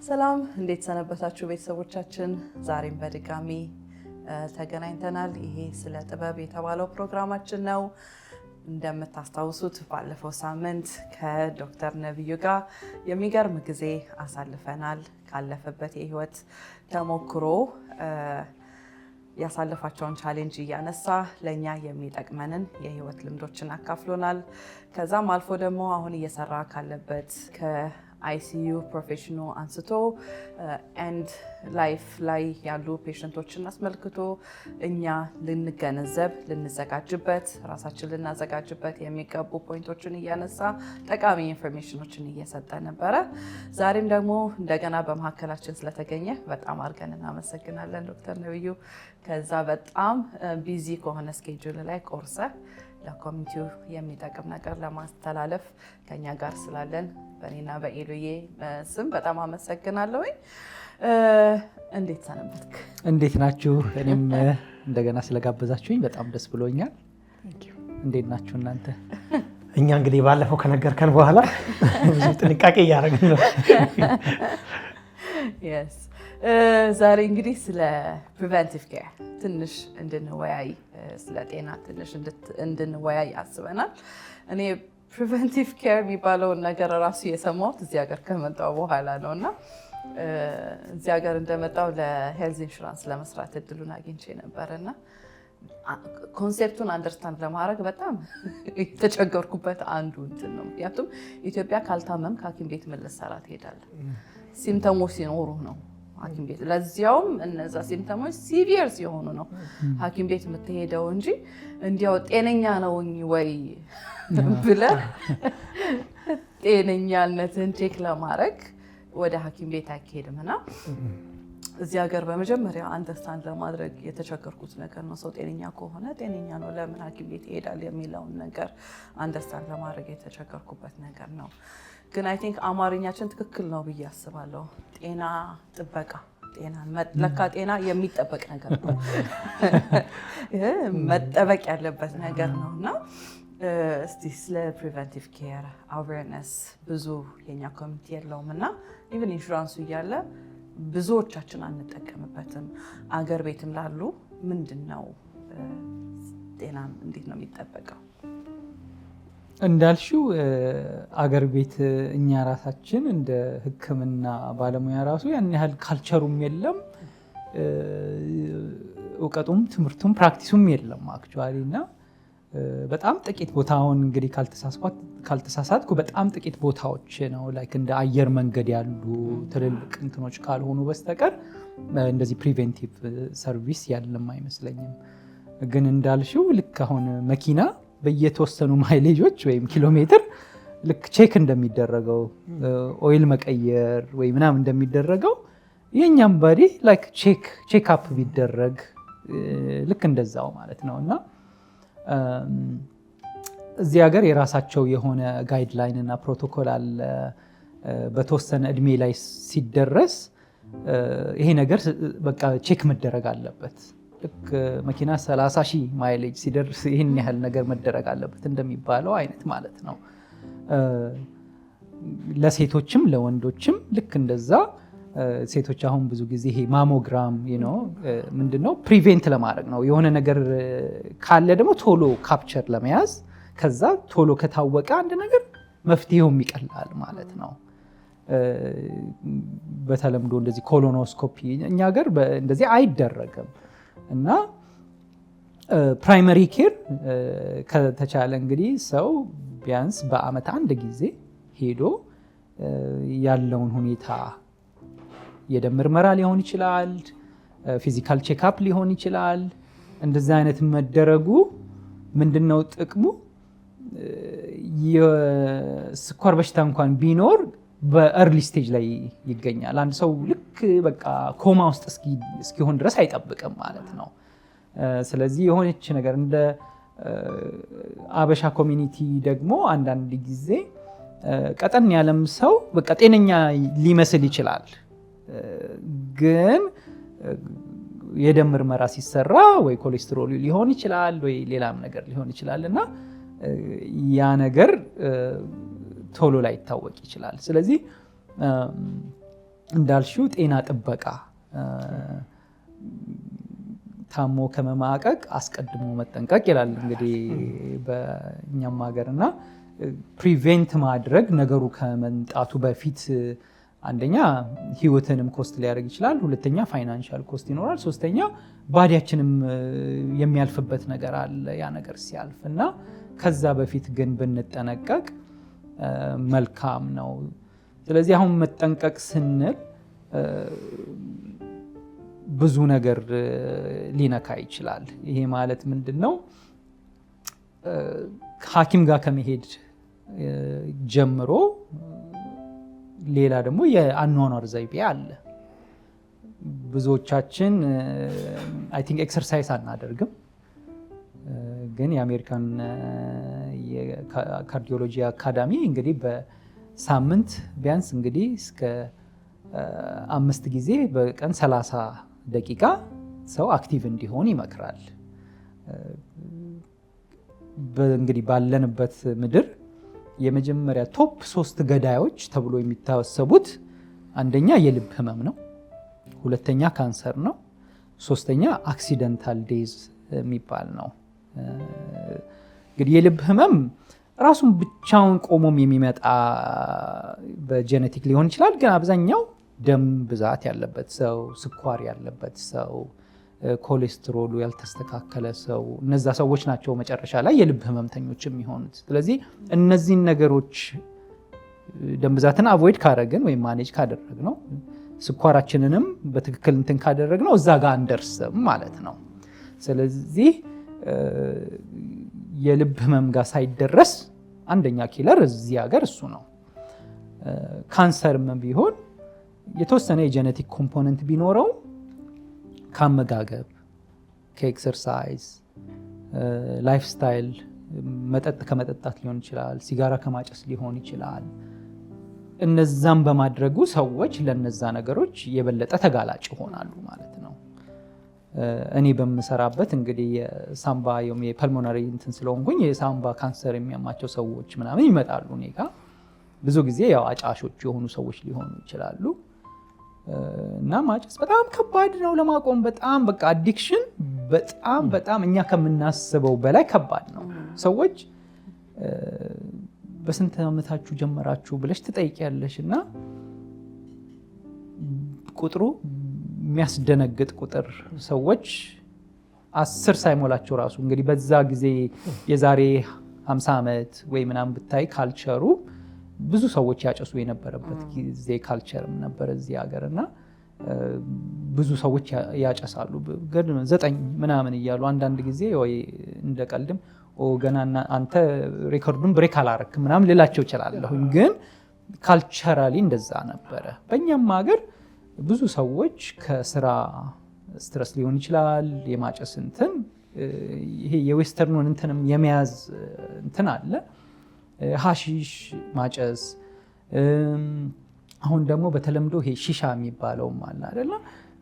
ሰላም እንዴት ሰነበታችሁ ቤተሰቦቻችን? ዛሬም በድጋሚ ተገናኝተናል። ይሄ ስለ ጥበብ የተባለው ፕሮግራማችን ነው። እንደምታስታውሱት ባለፈው ሳምንት ከዶክተር ነብዩ ጋር የሚገርም ጊዜ አሳልፈናል። ካለፈበት የህይወት ተሞክሮ ያሳለፋቸውን ቻሌንጅ እያነሳ ለኛ የሚጠቅመንን የህይወት ልምዶችን አካፍሎናል። ከዛም አልፎ ደግሞ አሁን እየሰራ ካለበት ከአይሲዩ ፕሮፌሽኑ አንስቶ ኤንድ ላይፍ ላይ ያሉ ፔሸንቶችን አስመልክቶ እኛ ልንገነዘብ ልንዘጋጅበት ራሳችን ልናዘጋጅበት የሚገቡ ፖይንቶችን እያነሳ ጠቃሚ ኢንፎርሜሽኖችን እየሰጠ ነበረ። ዛሬም ደግሞ እንደገና በመካከላችን ስለተገኘ በጣም አድርገን እናመሰግናለን ዶክተር ነብዩ። ከዛ በጣም ቢዚ ከሆነ ስኬጁል ላይ ቆርሰ ለኮሚኒቲው የሚጠቅም ነገር ለማስተላለፍ ከኛ ጋር ስላለን በእኔና በኤሉዬ ስም በጣም አመሰግናለሁ። እንዴት ሰነበትክ? እንዴት ናችሁ? እኔም እንደገና ስለጋበዛችሁኝ በጣም ደስ ብሎኛል። እንዴት ናችሁ እናንተ? እኛ እንግዲህ ባለፈው ከነገርከን በኋላ ብዙ ጥንቃቄ እያደረግን ነው። ዛሬ እንግዲህ ስለ ፕሪቨንቲቭ ኬር ትንሽ እንድንወያይ ስለ ጤና ትንሽ እንድንወያይ አስበናል። እኔ ፕሪቨንቲቭ ኬር የሚባለውን ነገር ራሱ የሰማሁት እዚህ ሀገር ከመጣሁ በኋላ ነው እና እዚህ ሀገር እንደመጣሁ ለሄልዝ ኢንሹራንስ ለመስራት እድሉን አግኝቼ ነበር እና ኮንሴፕቱን አንደርስታንድ ለማድረግ በጣም የተቸገርኩበት አንዱ እንትን ነው። ምክንያቱም ኢትዮጵያ ካልታመም ከሐኪም ቤት ምን ልትሰራ ትሄዳለህ? ሲምፕተሞች ሲኖሩ ነው ሐኪም ቤት፣ ለዚያውም እነዛ ሲምፕተሞች ሲቪየር ሲሆኑ ነው ሐኪም ቤት የምትሄደው እንጂ እንዲያው ጤነኛ ነውኝ ወይ ብለህ ጤነኛነትን ቼክ ለማድረግ ወደ ሐኪም ቤት አይሄድም እና እዚህ ሀገር በመጀመሪያ አንደርስታንድ ለማድረግ የተቸገርኩት ነገር ነው። ሰው ጤነኛ ከሆነ ጤነኛ ነው ለምን ሐኪም ቤት ይሄዳል የሚለውን ነገር አንደርስታንድ ለማድረግ የተቸገርኩበት ነገር ነው። ግን አይ ቲንክ አማርኛችን ትክክል ነው ብዬ አስባለሁ። ጤና ጥበቃ ለካ ጤና የሚጠበቅ ነገር ነው መጠበቅ ያለበት ነገር ነው እና እስቲ ስለ ፕሪቨንቲቭ ኬር አዌርነስ ብዙ የኛ ኮሚኒቲ የለውም እና ኢቨን ኢንሹራንሱ እያለ ብዙዎቻችን አንጠቀምበትም። አገር ቤትም ላሉ ምንድን ነው ጤና እንዴት ነው የሚጠበቀው? እንዳልሽው አገር ቤት እኛ ራሳችን እንደ ሕክምና ባለሙያ ራሱ ያን ያህል ካልቸሩም የለም እውቀቱም ትምህርቱም ፕራክቲሱም የለም አክቹዋሊ እና በጣም ጥቂት ቦታውን እንግዲህ ካልተሳሳትኩ በጣም ጥቂት ቦታዎች ነው ላይክ እንደ አየር መንገድ ያሉ ትልልቅ እንትኖች ካልሆኑ በስተቀር እንደዚህ ፕሪቬንቲቭ ሰርቪስ ያለም አይመስለኝም። ግን እንዳልሽው ልክ አሁን መኪና በየተወሰኑ ማይሌጆች ወይም ኪሎ ሜትር ልክ ቼክ እንደሚደረገው ኦይል መቀየር ወይ ምናምን እንደሚደረገው የኛም ባዲ ላይክ ቼክ አፕ ቢደረግ ልክ እንደዛው ማለት ነው እና እዚህ ሀገር የራሳቸው የሆነ ጋይድላይን እና ፕሮቶኮል አለ። በተወሰነ እድሜ ላይ ሲደረስ ይሄ ነገር በቃ ቼክ መደረግ አለበት። ልክ መኪና 30,000 ማይሌጅ ሲደርስ ይህን ያህል ነገር መደረግ አለበት እንደሚባለው አይነት ማለት ነው። ለሴቶችም ለወንዶችም ልክ እንደዛ። ሴቶች አሁን ብዙ ጊዜ ይሄ ማሞግራም ምንድነው ፕሪቬንት ለማድረግ ነው። የሆነ ነገር ካለ ደግሞ ቶሎ ካፕቸር ለመያዝ ከዛ ቶሎ ከታወቀ አንድ ነገር መፍትሄውም ይቀላል ማለት ነው። በተለምዶ እንደዚህ ኮሎኖስኮፒ እኛ ሀገር እንደዚህ አይደረግም እና ፕራይመሪ ኬር ከተቻለ እንግዲህ ሰው ቢያንስ በአመት አንድ ጊዜ ሄዶ ያለውን ሁኔታ የደም ምርመራ ሊሆን ይችላል፣ ፊዚካል ቼክአፕ ሊሆን ይችላል። እንደዚህ አይነት መደረጉ ምንድነው ጥቅሙ? የስኳር በሽታ እንኳን ቢኖር በእርሊ ስቴጅ ላይ ይገኛል። አንድ ሰው ልክ በቃ ኮማ ውስጥ እስኪሆን ድረስ አይጠብቅም ማለት ነው። ስለዚህ የሆነች ነገር እንደ አበሻ ኮሚኒቲ ደግሞ አንዳንድ ጊዜ ቀጠን ያለም ሰው በቃ ጤነኛ ሊመስል ይችላል፣ ግን የደም ምርመራ ሲሰራ ወይ ኮሌስትሮል ሊሆን ይችላል ወይ ሌላም ነገር ሊሆን ይችላል እና ያ ነገር ቶሎ ላይ ይታወቅ ይችላል። ስለዚህ እንዳልሽው ጤና ጥበቃ ታሞ ከመማቀቅ አስቀድሞ መጠንቀቅ ይላል እንግዲህ በእኛም ሀገርና ፕሪቬንት ማድረግ ነገሩ ከመምጣቱ በፊት አንደኛ ህይወትንም ኮስት ሊያደርግ ይችላል፣ ሁለተኛ ፋይናንሻል ኮስት ይኖራል፣ ሶስተኛ ባዲያችንም የሚያልፍበት ነገር አለ ያ ነገር ሲያልፍ እና ከዛ በፊት ግን ብንጠነቀቅ መልካም ነው። ስለዚህ አሁን መጠንቀቅ ስንል ብዙ ነገር ሊነካ ይችላል። ይሄ ማለት ምንድነው? ሐኪም ጋር ከመሄድ ጀምሮ ሌላ ደግሞ የአኗኗር ዘይቤ አለ። ብዙዎቻችን አይ ቲንክ ኤክሰርሳይዝ አናደርግም፣ ግን የአሜሪካን የካርዲዮሎጂ አካዳሚ እንግዲህ በሳምንት ቢያንስ እንግዲህ እስከ 5 ጊዜ በቀን 30 ደቂቃ ሰው አክቲቭ እንዲሆን ይመክራል። እንግዲህ ባለንበት ምድር የመጀመሪያ ቶፕ 3 ገዳዮች ተብሎ የሚታሰቡት አንደኛ የልብ ህመም ነው፣ ሁለተኛ ካንሰር ነው፣ ሶስተኛ አክሲደንታል ዴዝ የሚባል ነው። እንግዲህ የልብ ህመም ራሱን ብቻውን ቆሞም የሚመጣ በጄኔቲክ ሊሆን ይችላል። ግን አብዛኛው ደም ብዛት ያለበት ሰው፣ ስኳር ያለበት ሰው፣ ኮሌስትሮሉ ያልተስተካከለ ሰው፣ እነዛ ሰዎች ናቸው መጨረሻ ላይ የልብ ህመምተኞች የሚሆኑት። ስለዚህ እነዚህን ነገሮች ደም ብዛትን አቮይድ ካደረግን ወይም ማኔጅ ካደረግነው፣ ስኳራችንንም በትክክል እንትን ካደረግነው እዛ ጋር አንደርስም ማለት ነው። ስለዚህ የልብ ህመም ጋር ሳይደረስ አንደኛ ኪለር እዚህ ሀገር እሱ ነው። ካንሰርም ቢሆን የተወሰነ የጄኔቲክ ኮምፖነንት ቢኖረው ከአመጋገብ፣ ከኤክሰርሳይዝ፣ ላይፍ ስታይል፣ መጠጥ ከመጠጣት ሊሆን ይችላል፣ ሲጋራ ከማጨስ ሊሆን ይችላል። እነዛም በማድረጉ ሰዎች ለነዛ ነገሮች የበለጠ ተጋላጭ ይሆናሉ ማለት ነው። እኔ በምሰራበት እንግዲህ የሳምባ የፐልሞናሪ እንትን ስለሆንኩኝ የሳምባ ካንሰር የሚያማቸው ሰዎች ምናምን ይመጣሉ እኔ ጋ። ብዙ ጊዜ ያው አጫሾች የሆኑ ሰዎች ሊሆኑ ይችላሉ። እና ማጨስ በጣም ከባድ ነው ለማቆም። በጣም በቃ አዲክሽን በጣም እኛ ከምናስበው በላይ ከባድ ነው። ሰዎች በስንት ዓመታችሁ ጀመራችሁ ብለሽ ትጠይቂያለሽ እና ቁጥሩ የሚያስደነግጥ ቁጥር ሰዎች 10 ሳይሞላቸው ራሱ እንግዲህ በዛ ጊዜ የዛሬ 50 ዓመት ወይ ምናምን ብታይ ካልቸሩ ብዙ ሰዎች ያጨሱ የነበረበት ጊዜ ካልቸርም ነበር እዚህ ሀገር እና ብዙ ሰዎች ያጨሳሉ። ግን 9 ምናምን እያሉ አንዳንድ ጊዜ ወይ እንደቀልድም ገና አንተ ሬኮርዱን ብሬክ አላረክም ምናምን ልላቸው እችላለሁ። ግን ካልቸራሊ እንደዛ ነበረ። በእኛም ሀገር ብዙ ሰዎች ከስራ ስትረስ ሊሆን ይችላል የማጨስ እንትን ይሄ የዌስተርኑን እንትንም የመያዝ እንትን አለ። ሀሺሽ ማጨስ፣ አሁን ደግሞ በተለምዶ ይሄ ሺሻ የሚባለውም አለ አይደለ?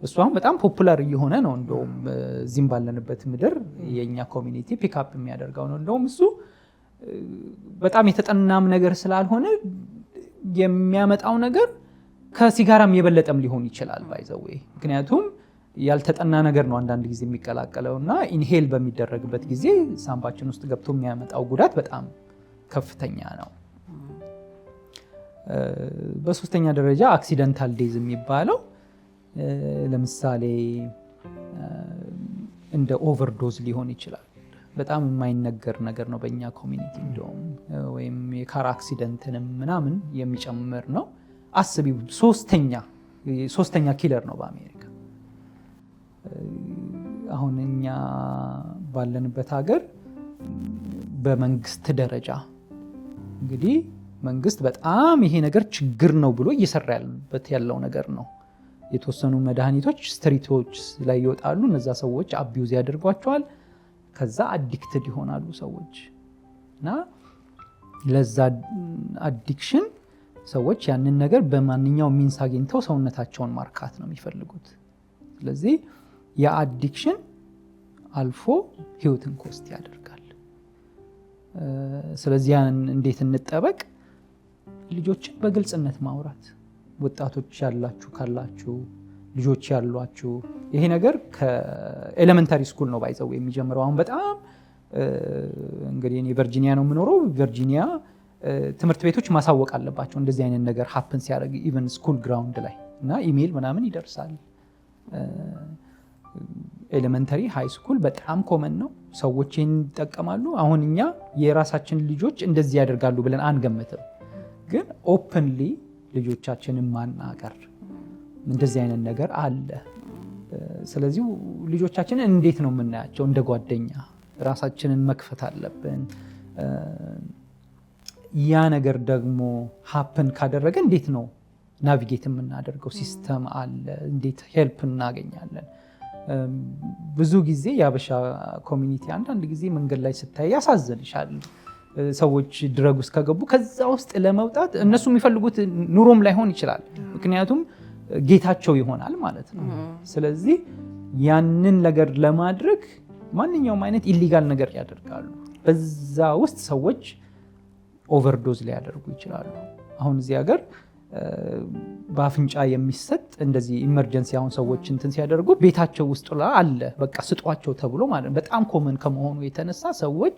እሱ አሁን በጣም ፖፑላር እየሆነ ነው። እንደውም እዚህም ባለንበት ምድር የኛ ኮሚኒቲ ፒክአፕ የሚያደርገው ነው። እንደውም እሱ በጣም የተጠናም ነገር ስላልሆነ የሚያመጣው ነገር ከሲጋራም የበለጠም ሊሆን ይችላል ባይዘዌ። ምክንያቱም ያልተጠና ነገር ነው አንዳንድ ጊዜ የሚቀላቀለውና ኢንሄል በሚደረግበት ጊዜ ሳምባችን ውስጥ ገብቶ የሚያመጣው ጉዳት በጣም ከፍተኛ ነው። በሶስተኛ ደረጃ አክሲደንታል ዴዝ የሚባለው ለምሳሌ እንደ ኦቨርዶዝ ሊሆን ይችላል። በጣም የማይነገር ነገር ነው በእኛ ኮሚኒቲ እንደውም ወይም የካር አክሲደንትንም ምናምን የሚጨምር ነው። አስቢ ሶስተኛ ኪለር ነው በአሜሪካ። አሁን እኛ ባለንበት ሀገር በመንግስት ደረጃ እንግዲህ መንግስት በጣም ይሄ ነገር ችግር ነው ብሎ እየሰራ ያለው ነገር ነው። የተወሰኑ መድኃኒቶች ስትሪቶች ላይ ይወጣሉ። እነዛ ሰዎች አቢዩዝ ያደርጓቸዋል። ከዛ አዲክትድ ይሆናሉ ሰዎች እና ለዛ አዲክሽን ሰዎች ያንን ነገር በማንኛውም ሚንስ አግኝተው ሰውነታቸውን ማርካት ነው የሚፈልጉት። ስለዚህ የአዲክሽን አልፎ ህይወትን ኮስት ያደርጋል። ስለዚህ ያን እንዴት እንጠበቅ? ልጆችን በግልጽነት ማውራት፣ ወጣቶች ያላችሁ ካላችሁ ልጆች ያሏችሁ ይሄ ነገር ከኤሌመንታሪ ስኩል ነው ባይዘው የሚጀምረው። አሁን በጣም እንግዲህ እኔ ቨርጂኒያ ነው የምኖረው። ቨርጂኒያ ትምህርት ቤቶች ማሳወቅ አለባቸው እንደዚህ አይነት ነገር ሀፕን ሲያደርግ ኢቨን ስኩል ግራውንድ ላይ እና ኢሜይል ምናምን ይደርሳል። ኤሌመንተሪ ሃይ ስኩል በጣም ኮመን ነው፣ ሰዎች ይጠቀማሉ። አሁን እኛ የራሳችን ልጆች እንደዚህ ያደርጋሉ ብለን አንገምትም፣ ግን ኦፕንሊ ልጆቻችንን ማናገር እንደዚህ አይነት ነገር አለ። ስለዚህ ልጆቻችንን እንዴት ነው የምናያቸው? እንደ ጓደኛ ራሳችንን መክፈት አለብን። ያ ነገር ደግሞ ሀፕን ካደረገ እንዴት ነው ናቪጌት የምናደርገው? ሲስተም አለ፣ እንዴት ሄልፕ እናገኛለን? ብዙ ጊዜ የአበሻ ኮሚኒቲ አንዳንድ ጊዜ መንገድ ላይ ስታይ ያሳዝንሻል። ሰዎች ድረግ ውስጥ ከገቡ ከዛ ውስጥ ለመውጣት እነሱ የሚፈልጉት ኑሮም ላይሆን ይችላል፣ ምክንያቱም ጌታቸው ይሆናል ማለት ነው። ስለዚህ ያንን ነገር ለማድረግ ማንኛውም አይነት ኢሊጋል ነገር ያደርጋሉ። በዛ ውስጥ ሰዎች ኦቨርዶዝ ሊያደርጉ ይችላሉ። አሁን እዚህ ሀገር በአፍንጫ የሚሰጥ እንደዚህ ኢመርጀንሲ አሁን ሰዎች እንትን ሲያደርጉ ቤታቸው ውስጥ አለ በቃ ስጧቸው ተብሎ ማለት በጣም ኮመን ከመሆኑ የተነሳ ሰዎች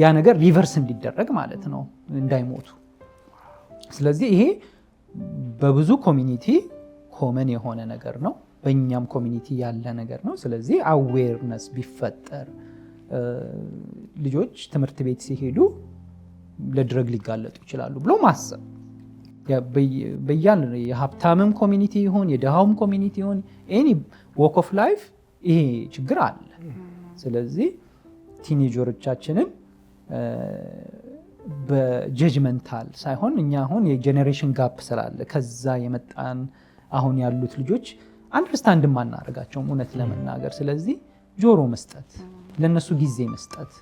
ያ ነገር ሪቨርስ እንዲደረግ ማለት ነው እንዳይሞቱ። ስለዚህ ይሄ በብዙ ኮሚኒቲ ኮመን የሆነ ነገር ነው፣ በእኛም ኮሚኒቲ ያለ ነገር ነው። ስለዚህ አዌርነስ ቢፈጠር ልጆች ትምህርት ቤት ሲሄዱ ለድረግ ሊጋለጡ ይችላሉ ብሎ ማሰብ በያን የሀብታምም ኮሚኒቲ ይሁን የድሃውም ኮሚኒቲ ይሁን ኤኒ ዎክ ኦፍ ላይፍ ይሄ ችግር አለ። ስለዚህ ቲኔጀሮቻችንን በጀጅመንታል ሳይሆን እኛ አሁን የጄኔሬሽን ጋፕ ስላለ ከዛ የመጣን አሁን ያሉት ልጆች አንደርስታንድ ማናረጋቸውም እውነት ለመናገር። ስለዚህ ጆሮ መስጠት፣ ለነሱ ጊዜ መስጠት፣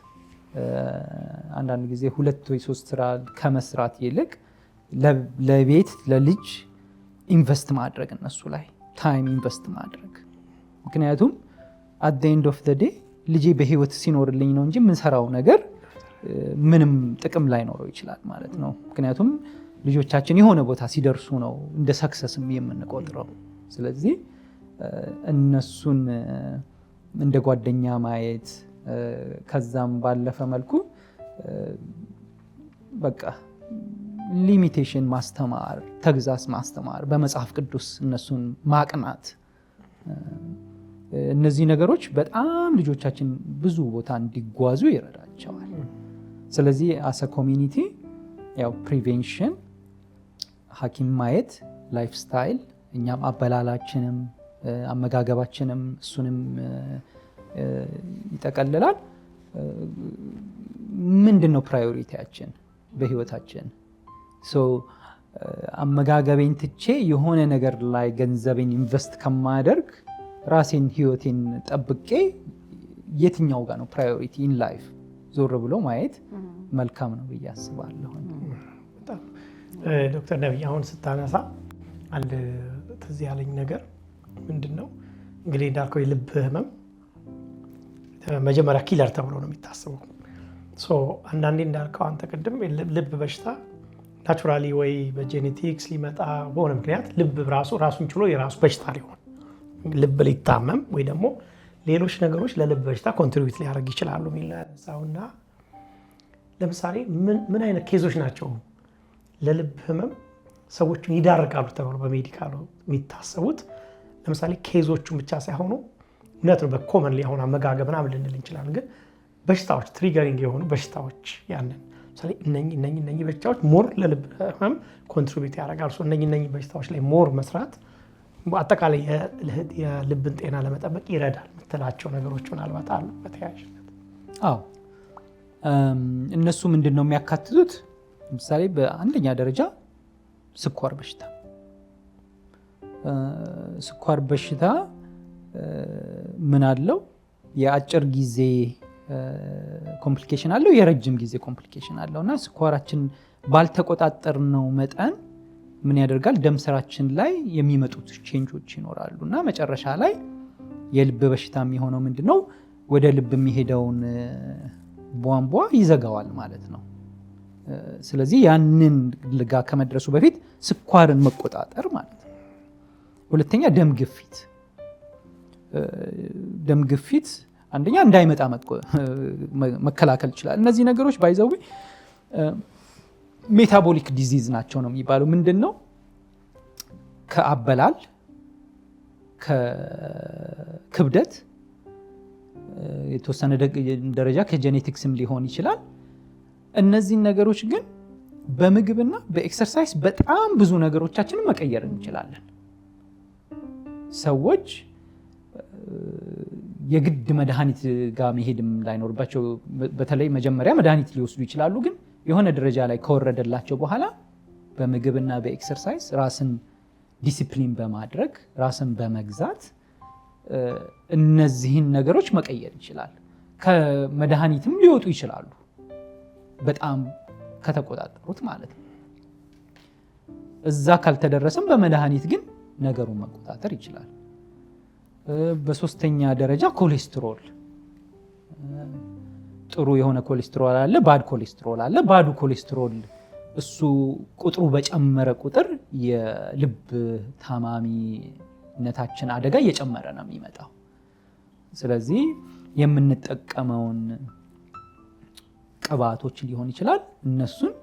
አንዳንድ ጊዜ 2 ወይ 3 ስራ ከመስራት ይልቅ ለቤት ለልጅ ኢንቨስት ማድረግ እነሱ ላይ ታይም ኢንቨስት ማድረግ። ምክንያቱም አት ዘ ኤንድ ኦፍ ዘ ዴይ ልጄ በህይወት ሲኖርልኝ ነው እንጂ የምንሰራው ነገር ምንም ጥቅም ላይኖረው ይችላል ማለት ነው። ምክንያቱም ልጆቻችን የሆነ ቦታ ሲደርሱ ነው እንደ ሰክሰስም የምንቆጥረው። ስለዚህ እነሱን እንደ ጓደኛ ማየት ከዛም ባለፈ መልኩ በቃ ሊሚቴሽን ማስተማር፣ ተግዛስ ማስተማር፣ በመጽሐፍ ቅዱስ እነሱን ማቅናት፣ እነዚህ ነገሮች በጣም ልጆቻችን ብዙ ቦታ እንዲጓዙ ይረዳቸዋል። ስለዚህ አሰ ኮሚኒቲ ያው ፕሪቬንሽን፣ ሐኪም ማየት፣ ላይፍ ስታይል፣ እኛም አበላላችንም አመጋገባችንም እሱንም ይጠቀልላል። ምንድን ነው ፕራዮሪቲያችን በህይወታችን? አመጋገቤን ትቼ የሆነ ነገር ላይ ገንዘቤን ኢንቨስት ከማደርግ ራሴን ህይወቴን ጠብቄ የትኛው ጋር ነው ፕራዮሪቲ ኢን ላይፍ ዞር ብሎ ማየት መልካም ነው ብዬ አስባለሁ። ዶክተር ነቢይ አሁን ስታነሳ አንድ ትዝ ያለኝ ነገር ምንድን ነው እንግዲህ እንዳልከው የልብ ህመም መጀመሪያ ኪለር ተብሎ ነው የሚታሰበው። አንዳንዴ እንዳልከው አንተ ቅድም ልብ በሽታ ናቹራሊ ወይ በጄኔቲክስ ሊመጣ በሆነ ምክንያት ልብ ራሱን ችሎ የራሱ በሽታ ሊሆን ልብ ሊታመም ወይ ደግሞ ሌሎች ነገሮች ለልብ በሽታ ኮንትሪቢዩት ሊያደርግ ይችላሉ የሚል ያነሳውና ለምሳሌ ምን አይነት ኬዞች ናቸው ለልብ ህመም ሰዎችን ይዳርጋሉ ተብሎ በሜዲካሉ የሚታሰቡት? ለምሳሌ ኬዞቹን ብቻ ሳይሆኑ እውነት ነው በኮመንሊ አሁን አመጋገብ ምናምን ልንል እንችላለን፣ ግን በሽታዎች ትሪገሪንግ የሆኑ በሽታዎች ያንን ለምሳሌ እነኚህ በሽታዎች ሞር ለልብ ህመም ኮንትሪቢዩት ያደርጋሉ። እነኚህ በሽታዎች ላይ ሞር መስራት አጠቃላይ የልብን ጤና ለመጠበቅ ይረዳል የምትላቸው ነገሮች ምናልባት አሉ በተያያዥነት? አዎ እነሱ ምንድን ነው የሚያካትቱት? ለምሳሌ በአንደኛ ደረጃ ስኳር በሽታ። ስኳር በሽታ ምን አለው? የአጭር ጊዜ ኮምፕሊኬሽን አለው፣ የረጅም ጊዜ ኮምፕሊኬሽን አለው እና ስኳራችን ባልተቆጣጠርነው መጠን ምን ያደርጋል? ደም ስራችን ላይ የሚመጡት ቼንጆች ይኖራሉ እና መጨረሻ ላይ የልብ በሽታ የሚሆነው ምንድነው? ወደ ልብ የሚሄደውን ቧንቧ ይዘጋዋል ማለት ነው። ስለዚህ ያንን ጋር ከመድረሱ በፊት ስኳርን መቆጣጠር ማለት ነው። ሁለተኛ ደም ግፊት አንደኛ እንዳይመጣ መከላከል ይችላል። እነዚህ ነገሮች ባይዘው ሜታቦሊክ ዲዚዝ ናቸው ነው የሚባለው። ምንድነው? ከአበላል ከክብደት የተወሰነ ደረጃ ከጄኔቲክስም ሊሆን ይችላል። እነዚህን ነገሮች ግን በምግብና በኤክሰርሳይዝ በጣም ብዙ ነገሮቻችንን መቀየር እንችላለን። ሰዎች የግድ መድኃኒት ጋር መሄድም ላይኖርባቸው፣ በተለይ መጀመሪያ መድኃኒት ሊወስዱ ይችላሉ። ግን የሆነ ደረጃ ላይ ከወረደላቸው በኋላ በምግብና በኤክሰርሳይዝ ራስን ዲሲፕሊን በማድረግ ራስን በመግዛት እነዚህን ነገሮች መቀየር ይችላል። ከመድኃኒትም ሊወጡ ይችላሉ በጣም ከተቆጣጠሩት ማለት ነው። እዛ ካልተደረሰም በመድኃኒት ግን ነገሩን መቆጣጠር ይችላል። በሶስተኛ ደረጃ ኮሌስትሮል፣ ጥሩ የሆነ ኮሌስትሮል አለ፣ ባድ ኮሌስትሮል አለ። ባዱ ኮሌስትሮል እሱ ቁጥሩ በጨመረ ቁጥር የልብ ታማሚነታችን አደጋ እየጨመረ ነው የሚመጣው። ስለዚህ የምንጠቀመውን ቅባቶች ሊሆን ይችላል። እነሱን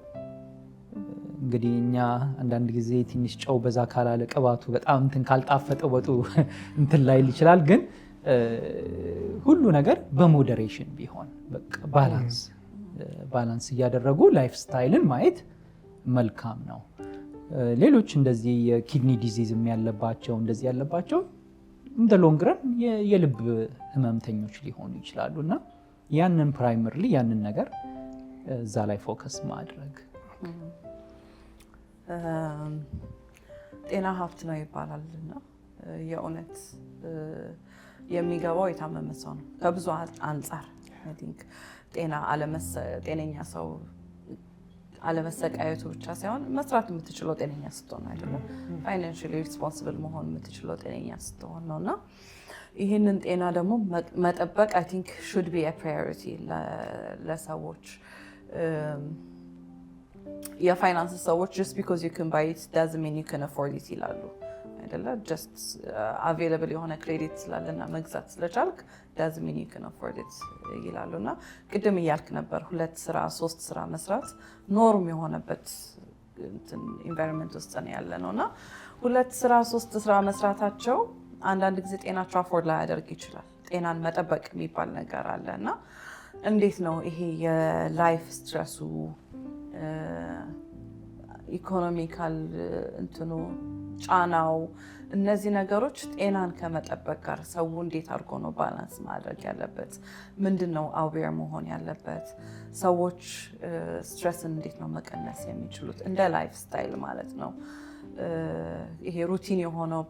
እንግዲህ እኛ አንዳንድ ጊዜ ትንሽ ጨው በዛ ካላለ ቅባቱ በጣም እንትን ካልጣፈጠ ወጡ እንትን ላይል ይችላል። ግን ሁሉ ነገር በሞዴሬሽን ቢሆን በቃ ባላንስ እያደረጉ ላይፍ ስታይልን ማየት መልካም ነው። ሌሎች እንደዚህ የኪድኒ ዲዚዝም ያለባቸው እንደዚህ ያለባቸው እንደ ሎንግረን የልብ ህመምተኞች ሊሆኑ ይችላሉ እና ያንን ፕራይመርሊ ያንን ነገር እዛ ላይ ፎከስ ማድረግ። ጤና ሀብት ነው ይባላል እና የእውነት የሚገባው የታመመ ሰው ነው። ከብዙ አንጻር ጤነኛ ሰው አለመሰቃየቱ ብቻ ሳይሆን መስራት የምትችለው ጤነኛ ስትሆን አይደለም፣ ፋይናንሻሊ ሪስፖንሲብል መሆን የምትችለው ጤነኛ ስትሆን ነው እና ይህንን ጤና ደግሞ መጠበቅ አይ ቲንክ ሹድ ቢ አ ፕራዮሪቲ ለሰዎች። የፋይናንስ ሰዎች just because you can buy it doesn't mean you can afford it ይላሉ አይደለ? just available የሆነ ክሬዲት ስላለና መግዛት ስለቻልክ doesn't mean you can afford it ይላሉ እና ቅድም እያልክ ነበር 2 ስራ 3 ስራ መስራት ኖርም የሆነበት ኢንቫይሮንመንት ውስጥ ነው ያለ ነው እና 2 ስራ 3 ስራ መስራታቸው አንዳንድ ጊዜ ጤናቸው አፎርድ ላይ ያደርግ ይችላል። ጤናን መጠበቅ የሚባል ነገር አለ እና እንዴት ነው ይሄ የላይፍ ስትረሱ ኢኮኖሚካል እንትኑ ጫናው እነዚህ ነገሮች ጤናን ከመጠበቅ ጋር ሰው እንዴት አድርጎ ነው ባላንስ ማድረግ ያለበት? ምንድነው አዌር መሆን ያለበት? ሰዎች ስትረስን እንዴት ነው መቀነስ የሚችሉት? እንደ ላይፍ ስታይል ማለት ነው። ይሄ ሩቲን የሆነው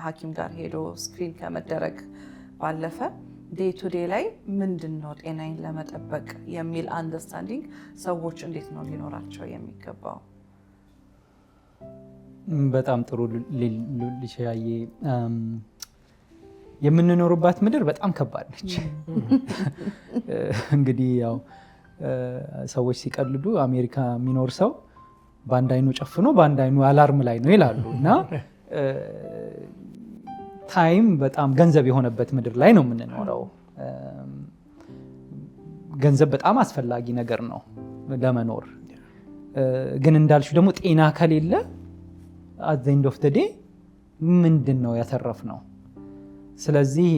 ሐኪም ጋር ሄዶ ስክሪን ከመደረግ ባለፈ ዴይ ቱ ዴይ ላይ ምንድነው ጤናዬን ለመጠበቅ የሚል አንደርስታንዲንግ ሰዎች እንዴት ነው ሊኖራቸው የሚገባው? በጣም ጥሩ ልሽያዬ። የምንኖርባት ምድር በጣም ከባድ ነች። እንግዲህ ያው ሰዎች ሲቀልዱ አሜሪካ የሚኖር ሰው በአንድ አይኑ ጨፍኖ በአንድ አይኑ አላርም ላይ ነው ይላሉ እና ታይም በጣም ገንዘብ የሆነበት ምድር ላይ ነው የምንኖረው። ገንዘብ በጣም አስፈላጊ ነገር ነው ለመኖር። ግን እንዳልሽው ደግሞ ጤና ከሌለ at the end of the day ምንድን ነው ያተረፍነው? ስለዚህ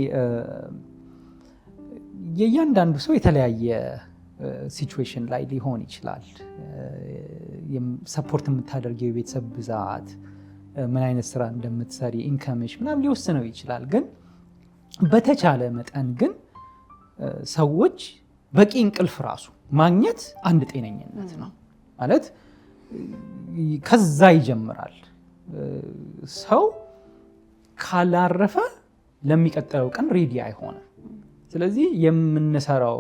የእያንዳንዱ ሰው የተለያየ ሲቹዌሽን ላይ ሊሆን ይችላል። ሰፖርት የምታደርገው የቤተሰብ ብዛት፣ ምን አይነት ስራ እንደምትሰሪ፣ ኢንከምሽ ምናምን ሊወስነው ይችላል። ግን በተቻለ መጠን ግን ሰዎች በቂ እንቅልፍ ራሱ ማግኘት አንድ ጤነኝነት ነው ማለት ከዛ ይጀምራል። ሰው ካላረፈ ለሚቀጥለው ቀን ሬዲ አይሆንም። ስለዚህ የምንሰራው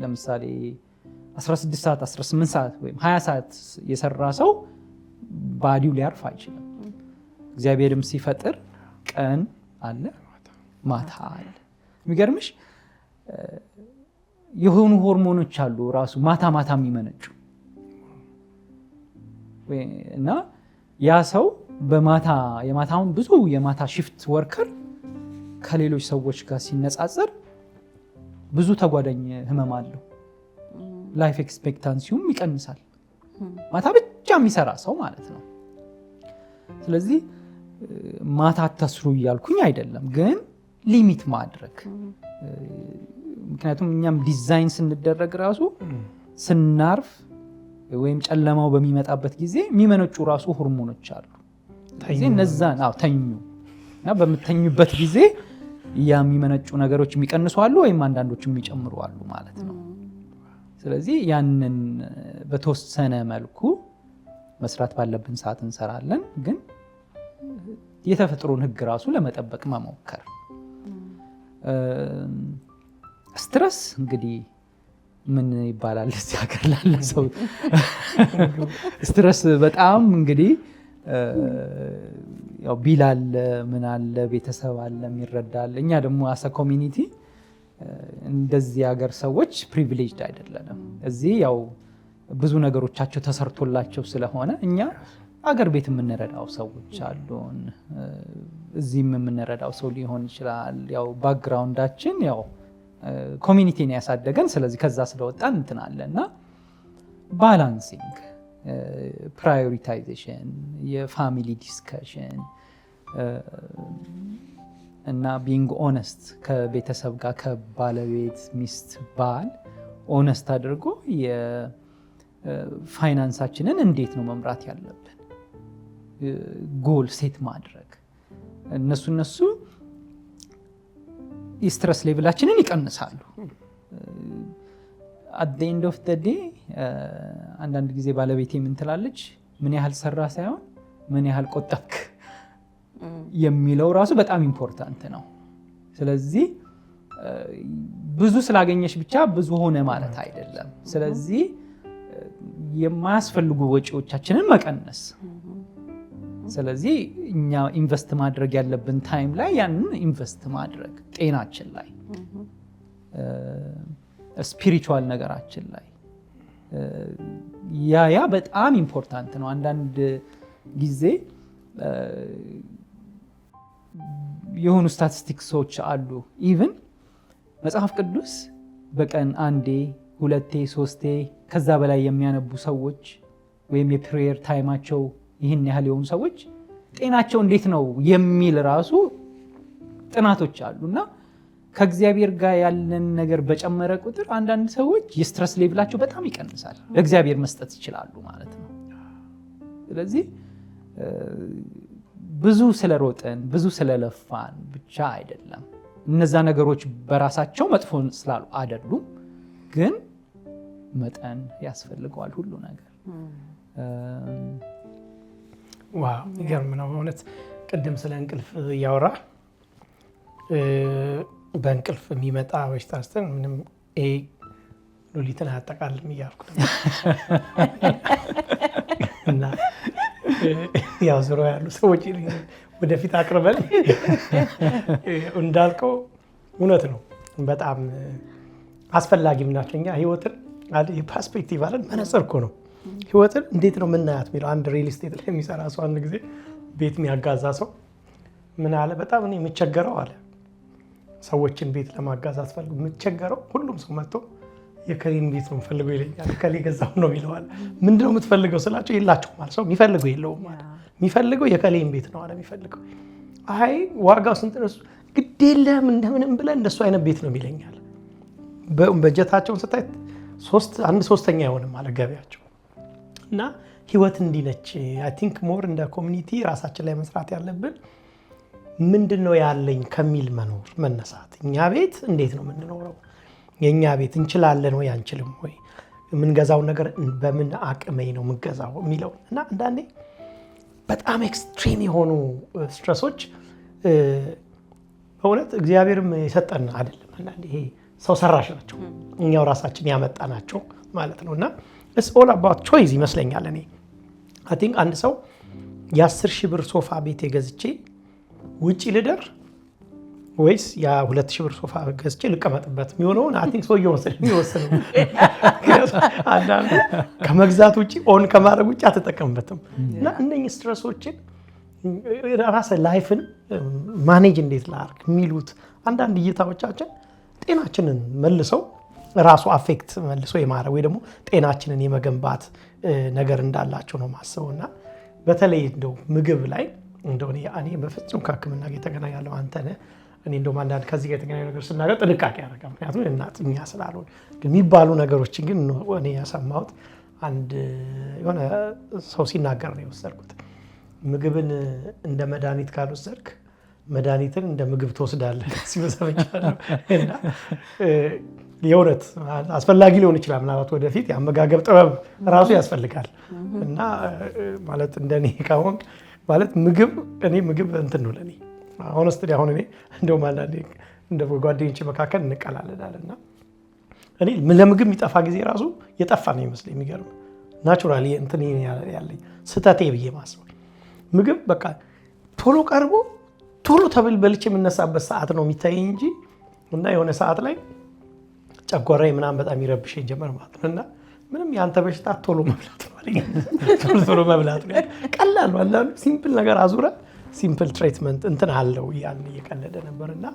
ለምሳሌ 16 ሰዓት 18 ሰዓት ወይም 20 ሰዓት የሰራ ሰው ባዲው ሊያርፍ አይችልም። እግዚአብሔርም ሲፈጥር ቀን አለ ማታ አለ። የሚገርምሽ የሆኑ ሆርሞኖች አሉ ራሱ ማታ ማታ የሚመነጩ እና ያ ሰው የማታውን ብዙ የማታ ሽፍት ወርከር ከሌሎች ሰዎች ጋር ሲነጻጸር ብዙ ተጓዳኝ ህመም አለው። ላይፍ ኤክስፔክታንሲውም ይቀንሳል። ማታ ብቻ የሚሰራ ሰው ማለት ነው። ስለዚህ ማታ አታስሩ እያልኩኝ አይደለም፣ ግን ሊሚት ማድረግ። ምክንያቱም እኛም ዲዛይን ስንደረግ ራሱ ስናርፍ ወይም ጨለማው በሚመጣበት ጊዜ የሚመነጩ ራሱ ሆርሞኖች አሉ። እነዛን ተኙ እና በምተኙበት ጊዜ ያ የሚመነጩ ነገሮች የሚቀንሱ አሉ ወይም አንዳንዶች የሚጨምሩ አሉ ማለት ነው። ስለዚህ ያንን በተወሰነ መልኩ መስራት ባለብን ሰዓት እንሰራለን፣ ግን የተፈጥሮን ህግ ራሱ ለመጠበቅ መሞከር። ስትረስ እንግዲህ ምን ይባላል እዚህ ሀገር ላለ ሰው ስትረስ በጣም እንግዲህ ያው ቢል አለ፣ ምን አለ፣ ቤተሰብ አለ የሚረዳል። እኛ ደግሞ አሰ ኮሚኒቲ እንደዚህ ሀገር ሰዎች ፕሪቪሌጅድ አይደለንም። እዚህ ያው ብዙ ነገሮቻቸው ተሰርቶላቸው ስለሆነ እኛ አገር ቤት የምንረዳው ሰዎች አሉን፣ እዚህም የምንረዳው ሰው ሊሆን ይችላል። ያው ባክግራውንዳችን ያው ኮሚኒቲን ያሳደገን፣ ስለዚህ ከዛ ስለወጣን እንትን አለ እና ባላንሲንግ፣ ፕራዮሪታይዜሽን፣ የፋሚሊ ዲስከሽን እና ቢንግ ኦነስት ከቤተሰብ ጋር ከባለቤት ሚስት ባል ኦነስት አድርጎ የፋይናንሳችንን እንዴት ነው መምራት ያለብን፣ ጎል ሴት ማድረግ እነሱ የስትረስ ሌቭላችንን ይቀንሳሉ። at the end of the day አንዳንድ ጊዜ ባለቤቴ ምን ትላለች፣ ምን ያህል ሰራ ሳይሆን ምን ያህል ቆጠብክ የሚለው ራሱ በጣም ኢምፖርታንት ነው። ስለዚህ ብዙ ስላገኘሽ ብቻ ብዙ ሆነ ማለት አይደለም። ስለዚህ የማያስፈልጉ ወጪዎቻችንን መቀነስ። ስለዚህ እኛ ኢንቨስት ማድረግ ያለብን ታይም ላይ ያንን ኢንቨስት ማድረግ፣ ጤናችን ላይ፣ ስፒሪቹዋል ነገራችን ላይ ያ በጣም ኢምፖርታንት ነው። አንዳንድ ጊዜ የሆኑ ስታቲስቲክሶች አሉ። ኢቭን መጽሐፍ ቅዱስ በቀን 1 2 3 ከዛ በላይ የሚያነቡ ሰዎች ወይም የፕሬየር ታይማቸው ይህን ያህል የሆኑ ሰዎች ጤናቸው እንዴት ነው የሚል ራሱ ጥናቶች አሉና ከእግዚአብሔር ጋር ያለን ነገር በጨመረ ቁጥር አንዳንድ ሰዎች የስትረስ ሌቭላቸው በጣም ይቀንሳል፣ ለእግዚአብሔር መስጠት ይችላሉ ማለት ነው። ስለዚህ ብዙ ስለሮጥን ብዙ ስለለፋን ብቻ አይደለም። እነዛ ነገሮች በራሳቸው መጥፎ ስላሉ አይደሉም፣ ግን መጠን ያስፈልገዋል ሁሉ ነገር። ዋው ይገርም ነው በእውነት። ቅድም ስለ እንቅልፍ እያወራ በእንቅልፍ የሚመጣ በሽታ ስተን ምንም ሉሊትን አያጠቃልም እያልኩ እና ያው ዙሮ ያሉ ሰዎች ወደፊት አቅርበን እንዳልከው እውነት ነው፣ በጣም አስፈላጊም ናቸው። እኛ ህይወትን ፐርስፔክቲቭ አለን፣ መነጽር እኮ ነው። ህይወትን እንዴት ነው የምናያት የሚለው አንድ ሪል ስቴት ላይ የሚሰራ ሰው አንድ ጊዜ ቤት የሚያጋዛ ሰው ምን አለ፣ በጣም እኔ የምቸገረው አለ ሰዎችን ቤት ለማጋዛት ፈልጉ የምቸገረው ሁሉም ሰው መጥቶ የከሌን ቤት ነው የምፈልገው ይለኛል። ከሌ ገዛው ነው ይለዋል። ምንድነው የምትፈልገው ስላቸው የላቸውም ማለት ሰው የሚፈልገው የለውም ማለት የሚፈልገው የከሌን ቤት ነው አለ የሚፈልገው። አይ ዋጋው ስንት ነው? ግድ የለም እንደምንም ብለን እንደሱ አይነት ቤት ነው ይለኛል። በጀታቸውን ስታይ 1/3 አይሆንም ማለት ገበያቸው። እና ህይወት እንዲነች አይ ቲንክ ሞር እንደ ኮሚኒቲ ራሳችን ላይ መስራት ያለብን ምንድነው ያለኝ ከሚል መኖር መነሳት። እኛ ቤት እንዴት ነው የምንኖረው? የኛ ቤት እንችላለን ወይ አንችልም ወይ? የምንገዛው ነገር በምን አቅሜ ነው የምንገዛው የሚለው እና አንዳንዴ በጣም ኤክስትሪም የሆኑ ስትረሶች በእውነት እግዚአብሔርም የሰጠን አይደለም። አንዳንዴ ይሄ ሰው ሰራሽ ናቸው፣ እኛው ራሳችን ያመጣናቸው ማለት ነው። እና it's all about choice ይመስለኛል። እኔ I think አንድ ሰው የ10,000 ብር ሶፋ ቤት የገዝቼ ውጪ ልደር ወይስ ያ 2000 ብር ሶፋ ገዝቼ ልቀመጥበት የሚሆነውን አይ ቲንክ ሰውየው የሚወስነው። አንዳንድ ከመግዛት ውጭ ኦን ከማድረግ ውጭ አትጠቀምበትም። እና እነኚህ ስትረሶችን ራስህ ላይፍን ማኔጅ እንዴት ላድርግ የሚሉት አንዳንድ እይታዎቻችን ጤናችንን መልሰው ራሱ አፌክት መልሶ የማድረግ ወይ ደግሞ ጤናችንን የመገንባት ነገር እንዳላቸው ነው ማስበው። እና በተለይ እንደው ምግብ ላይ እንደው እኔ በፍጹም ከሕክምና ጋር የተገናኛለሁ አንተ ነህ እኔ እንደውም አንዳንድ ከዚህ ጋር የተገናኘ ነገር ስናገር ጥንቃቄ ያደርጋል። ምክንያቱም እናጥኛ ስላልሆነ ግን የሚባሉ ነገሮችን ግን እኔ ያሰማሁት አንድ የሆነ ሰው ሲናገር ነው የወሰድኩት። ምግብን እንደ መድኃኒት ካልወሰድክ መድኃኒትን እንደ ምግብ ትወስዳለህ ሲበሰብቻለሁ። እና የእውነት አስፈላጊ ሊሆን ይችላል። ምናልባት ወደፊት የአመጋገብ ጥበብ ራሱ ያስፈልጋል። እና ማለት እንደኔ ካሁን ማለት ምግብ እንትን ነው ለኔ ሆነስትሊ አሁን እኔ እንደውም አንዳንዴ እንደ ጓደኞቼ መካከል እንቀላለዳለን እና እኔ ለምግብ የሚጠፋ ጊዜ ራሱ የጠፋ ነው ይመስለኝ። የሚገርም ናቹራሊ እንትን ያለኝ ስተቴ ብዬ ማስበው ምግብ በቃ ቶሎ ቀርቦ ቶሎ በልቼ የምነሳበት ሰዓት ነው የሚታየኝ እንጂ እና የሆነ ሰዓት ላይ ጨጓራዬ ምናምን በጣም ይረብሸኝ ጀመር ማለት ነው። እና ምንም የአንተ በሽታ ቶሎ መብላት ነው ቶሎ መብላት ነው። ቀላል ነው። አንዳንዱ ሲምፕል ነገር አዙረ ሲምፕል ትሪትመንት እንትን አለው ያን እየቀለደ ነበርና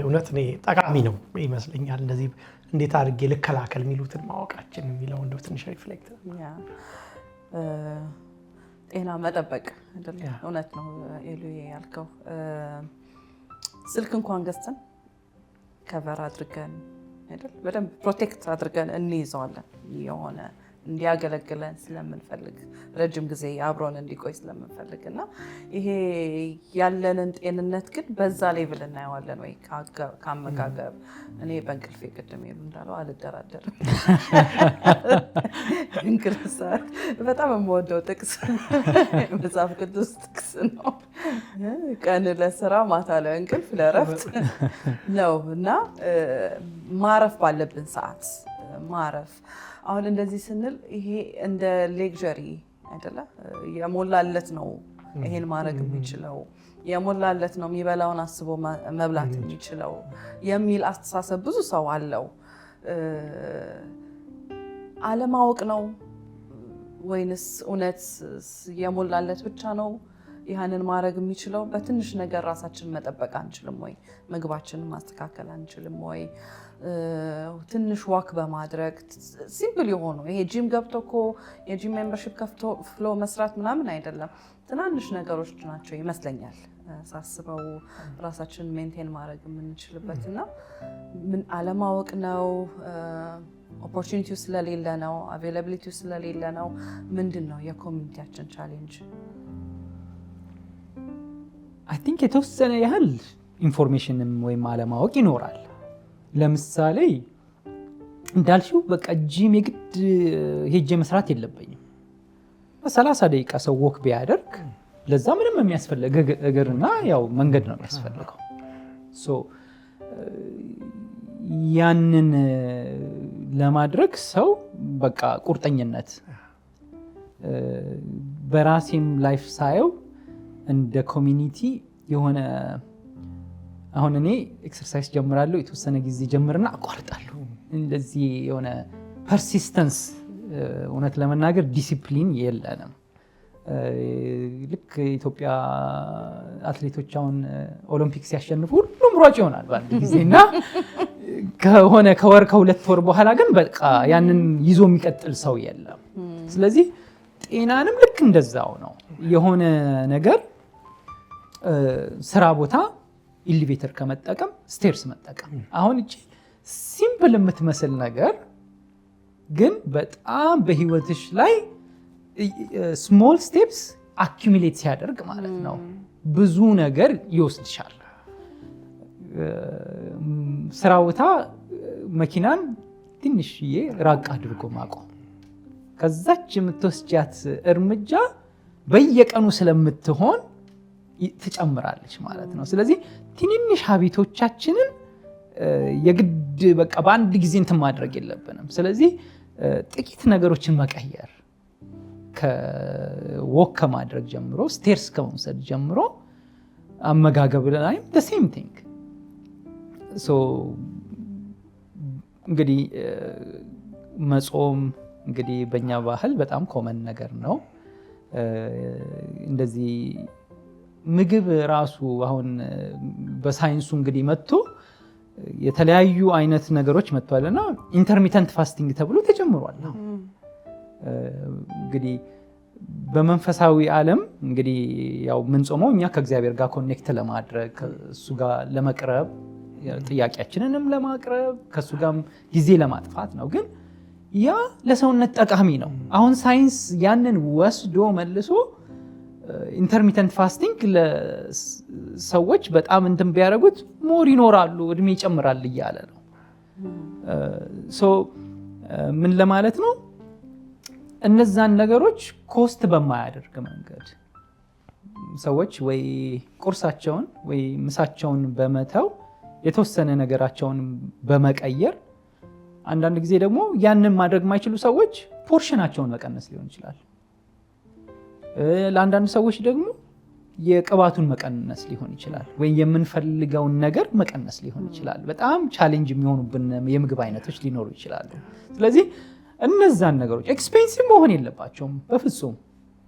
እውነት እኔ ጠቃሚ ነው ይመስለኛል። እንደዚህ እንዴት አድርጌ ልከላከል የሚሉትን ማወቃችን የሚለው እንደው ትንሽ ሪፍሌክት ጤና መጠበቅ አይደል? እውነት ነው ኤሉዬ ያልከው። ስልክ እንኳን ገዝተን ከቨር አድርገን አይደል በደንብ ፕሮቴክት አድርገን እንይዘዋለን የሆነ እንዲያገለግለን ስለምንፈልግ ረጅም ጊዜ አብሮን እንዲቆይ ስለምንፈልግ እና ይሄ ያለንን ጤንነት ግን በዛ ሌቭል እናየዋለን ወይ ከአመጋገብ። እኔ በእንቅልፌ ቅድም ይሉ እንዳለው አልደራደርም። እንቅልፍ ሰዓት በጣም የምወደው ጥቅስ መጽሐፍ ቅዱስ ጥቅስ ነው። ቀን ለስራ ማታ ለእንቅልፍ ለእረፍት ነው እና ማረፍ ባለብን ሰዓት ማረፍ። አሁን እንደዚህ ስንል ይሄ እንደ ሌክዠሪ አይደለ? የሞላለት ነው ይሄን ማድረግ የሚችለው የሞላለት ነው የሚበላውን አስቦ መብላት የሚችለው የሚል አስተሳሰብ ብዙ ሰው አለው። አለማወቅ ነው ወይንስ እውነት የሞላለት ብቻ ነው ይህንን ማድረግ የሚችለው? በትንሽ ነገር ራሳችንን መጠበቅ አንችልም ወይ? ምግባችንን ማስተካከል አንችልም ወይ? ትንሽ ዋክ በማድረግ ሲምፕል የሆኑ ይሄ ጂም ገብቶ እኮ የጂም ሜምበርሺፕ ከፍቶ ፍሎ መስራት ምናምን አይደለም። ትናንሽ ነገሮች ናቸው ይመስለኛል ሳስበው ራሳችንን ሜንቴን ማድረግ የምንችልበት እና ምን አለማወቅ ነው? ኦፖርቹኒቲው ስለሌለ ነው? አቬይላቢሊቲው ስለሌለ ነው? ምንድን ነው የኮሚኒቲያችን ቻሌንጅ? አይ ቲንክ የተወሰነ ያህል ኢንፎርሜሽንም ወይም አለማወቅ ይኖራል። ለምሳሌ እንዳልሽው በቃ ጂም የግድ ሄጄ መስራት የለብኝም። በ30 ደቂቃ ሰው ወክ ቢያደርግ ለዛ ምንም የሚያስፈልግ እግርና ያው መንገድ ነው የሚያስፈልገው። ያንን ለማድረግ ሰው በቃ ቁርጠኝነት በራሴም ላይፍ ሳየው እንደ ኮሚኒቲ የሆነ አሁን እኔ ኤክሰርሳይዝ ጀምራለሁ የተወሰነ ጊዜ ጀምርና አቋርጣለሁ። እንደዚህ የሆነ ፐርሲስተንስ እውነት ለመናገር ዲሲፕሊን የለንም። ልክ ኢትዮጵያ አትሌቶች አሁን ኦሎምፒክ ሲያሸንፉ ሁሉም ሯጭ ይሆናል በአንድ ጊዜና ከሆነ ከወር ከሁለት ወር በኋላ ግን በቃ ያንን ይዞ የሚቀጥል ሰው የለም። ስለዚህ ጤናንም ልክ እንደዛው ነው። የሆነ ነገር ስራ ቦታ ኢሊቬተር ከመጠቀም ስቴርስ መጠቀም። አሁን እቺ ሲምፕል የምትመስል ነገር ግን በጣም በህይወትሽ ላይ ስሞል ስቴፕስ አኪሙሌት ሲያደርግ ማለት ነው ብዙ ነገር ይወስድሻል። ስራ ቦታ መኪናን ትንሽዬ ራቅ አድርጎ ማቆም፣ ከዛች የምትወስጃት እርምጃ በየቀኑ ስለምትሆን ትጨምራለች ማለት ነው። ስለዚህ ትንንሽ ሀቢቶቻችንን የግድ በቃ በአንድ ጊዜ እንትን ማድረግ የለብንም። ስለዚህ ጥቂት ነገሮችን መቀየር ከወክ ከማድረግ ጀምሮ ስቴርስ ከመውሰድ ጀምሮ አመጋገብ ላይ the same thing እንግዲህ መጾም እንግዲህ በእኛ ባህል በጣም ኮመን ነገር ነው። እንደዚህ ምግብ ራሱ አሁን በሳይንሱ እንግዲህ መጥቶ የተለያዩ አይነት ነገሮች መጥቷልና ኢንተርሚተንት ፋስቲንግ ተብሎ ተጀምሯል። እንግዲህ በመንፈሳዊ ዓለም እንግዲህ ያው የምንጾመው እኛ ከእግዚአብሔር ጋር ኮኔክት ለማድረግ እሱ ጋር ለመቅረብ ጥያቄያችንንም ለማቅረብ ከእሱ ጋርም ጊዜ ለማጥፋት ነው። ግን ያ ለሰውነት ጠቃሚ ነው። አሁን ሳይንስ ያንን ወስዶ መልሶ ኢንተርሚተንት ፋስቲንግ ለሰዎች በጣም እንትን ቢያደርጉት ሞር ይኖራሉ፣ እድሜ ይጨምራል እያለ ነው። ምን ለማለት ነው? እነዛን ነገሮች ኮስት በማያደርግ መንገድ ሰዎች ወይ ቁርሳቸውን ወይ ምሳቸውን በመተው የተወሰነ ነገራቸውን በመቀየር፣ አንዳንድ ጊዜ ደግሞ ያንን ማድረግ የማይችሉ ሰዎች ፖርሽናቸውን መቀነስ ሊሆን ይችላል። ለአንዳንድ ሰዎች ደግሞ የቅባቱን መቀነስ ሊሆን ይችላል፣ ወይ የምንፈልገውን ነገር መቀነስ ሊሆን ይችላል። በጣም ቻሌንጅ የሚሆኑብን የምግብ አይነቶች ሊኖሩ ይችላሉ። ስለዚህ እነዛን ነገሮች ኤክስፔንሲቭ መሆን የለባቸውም በፍጹም።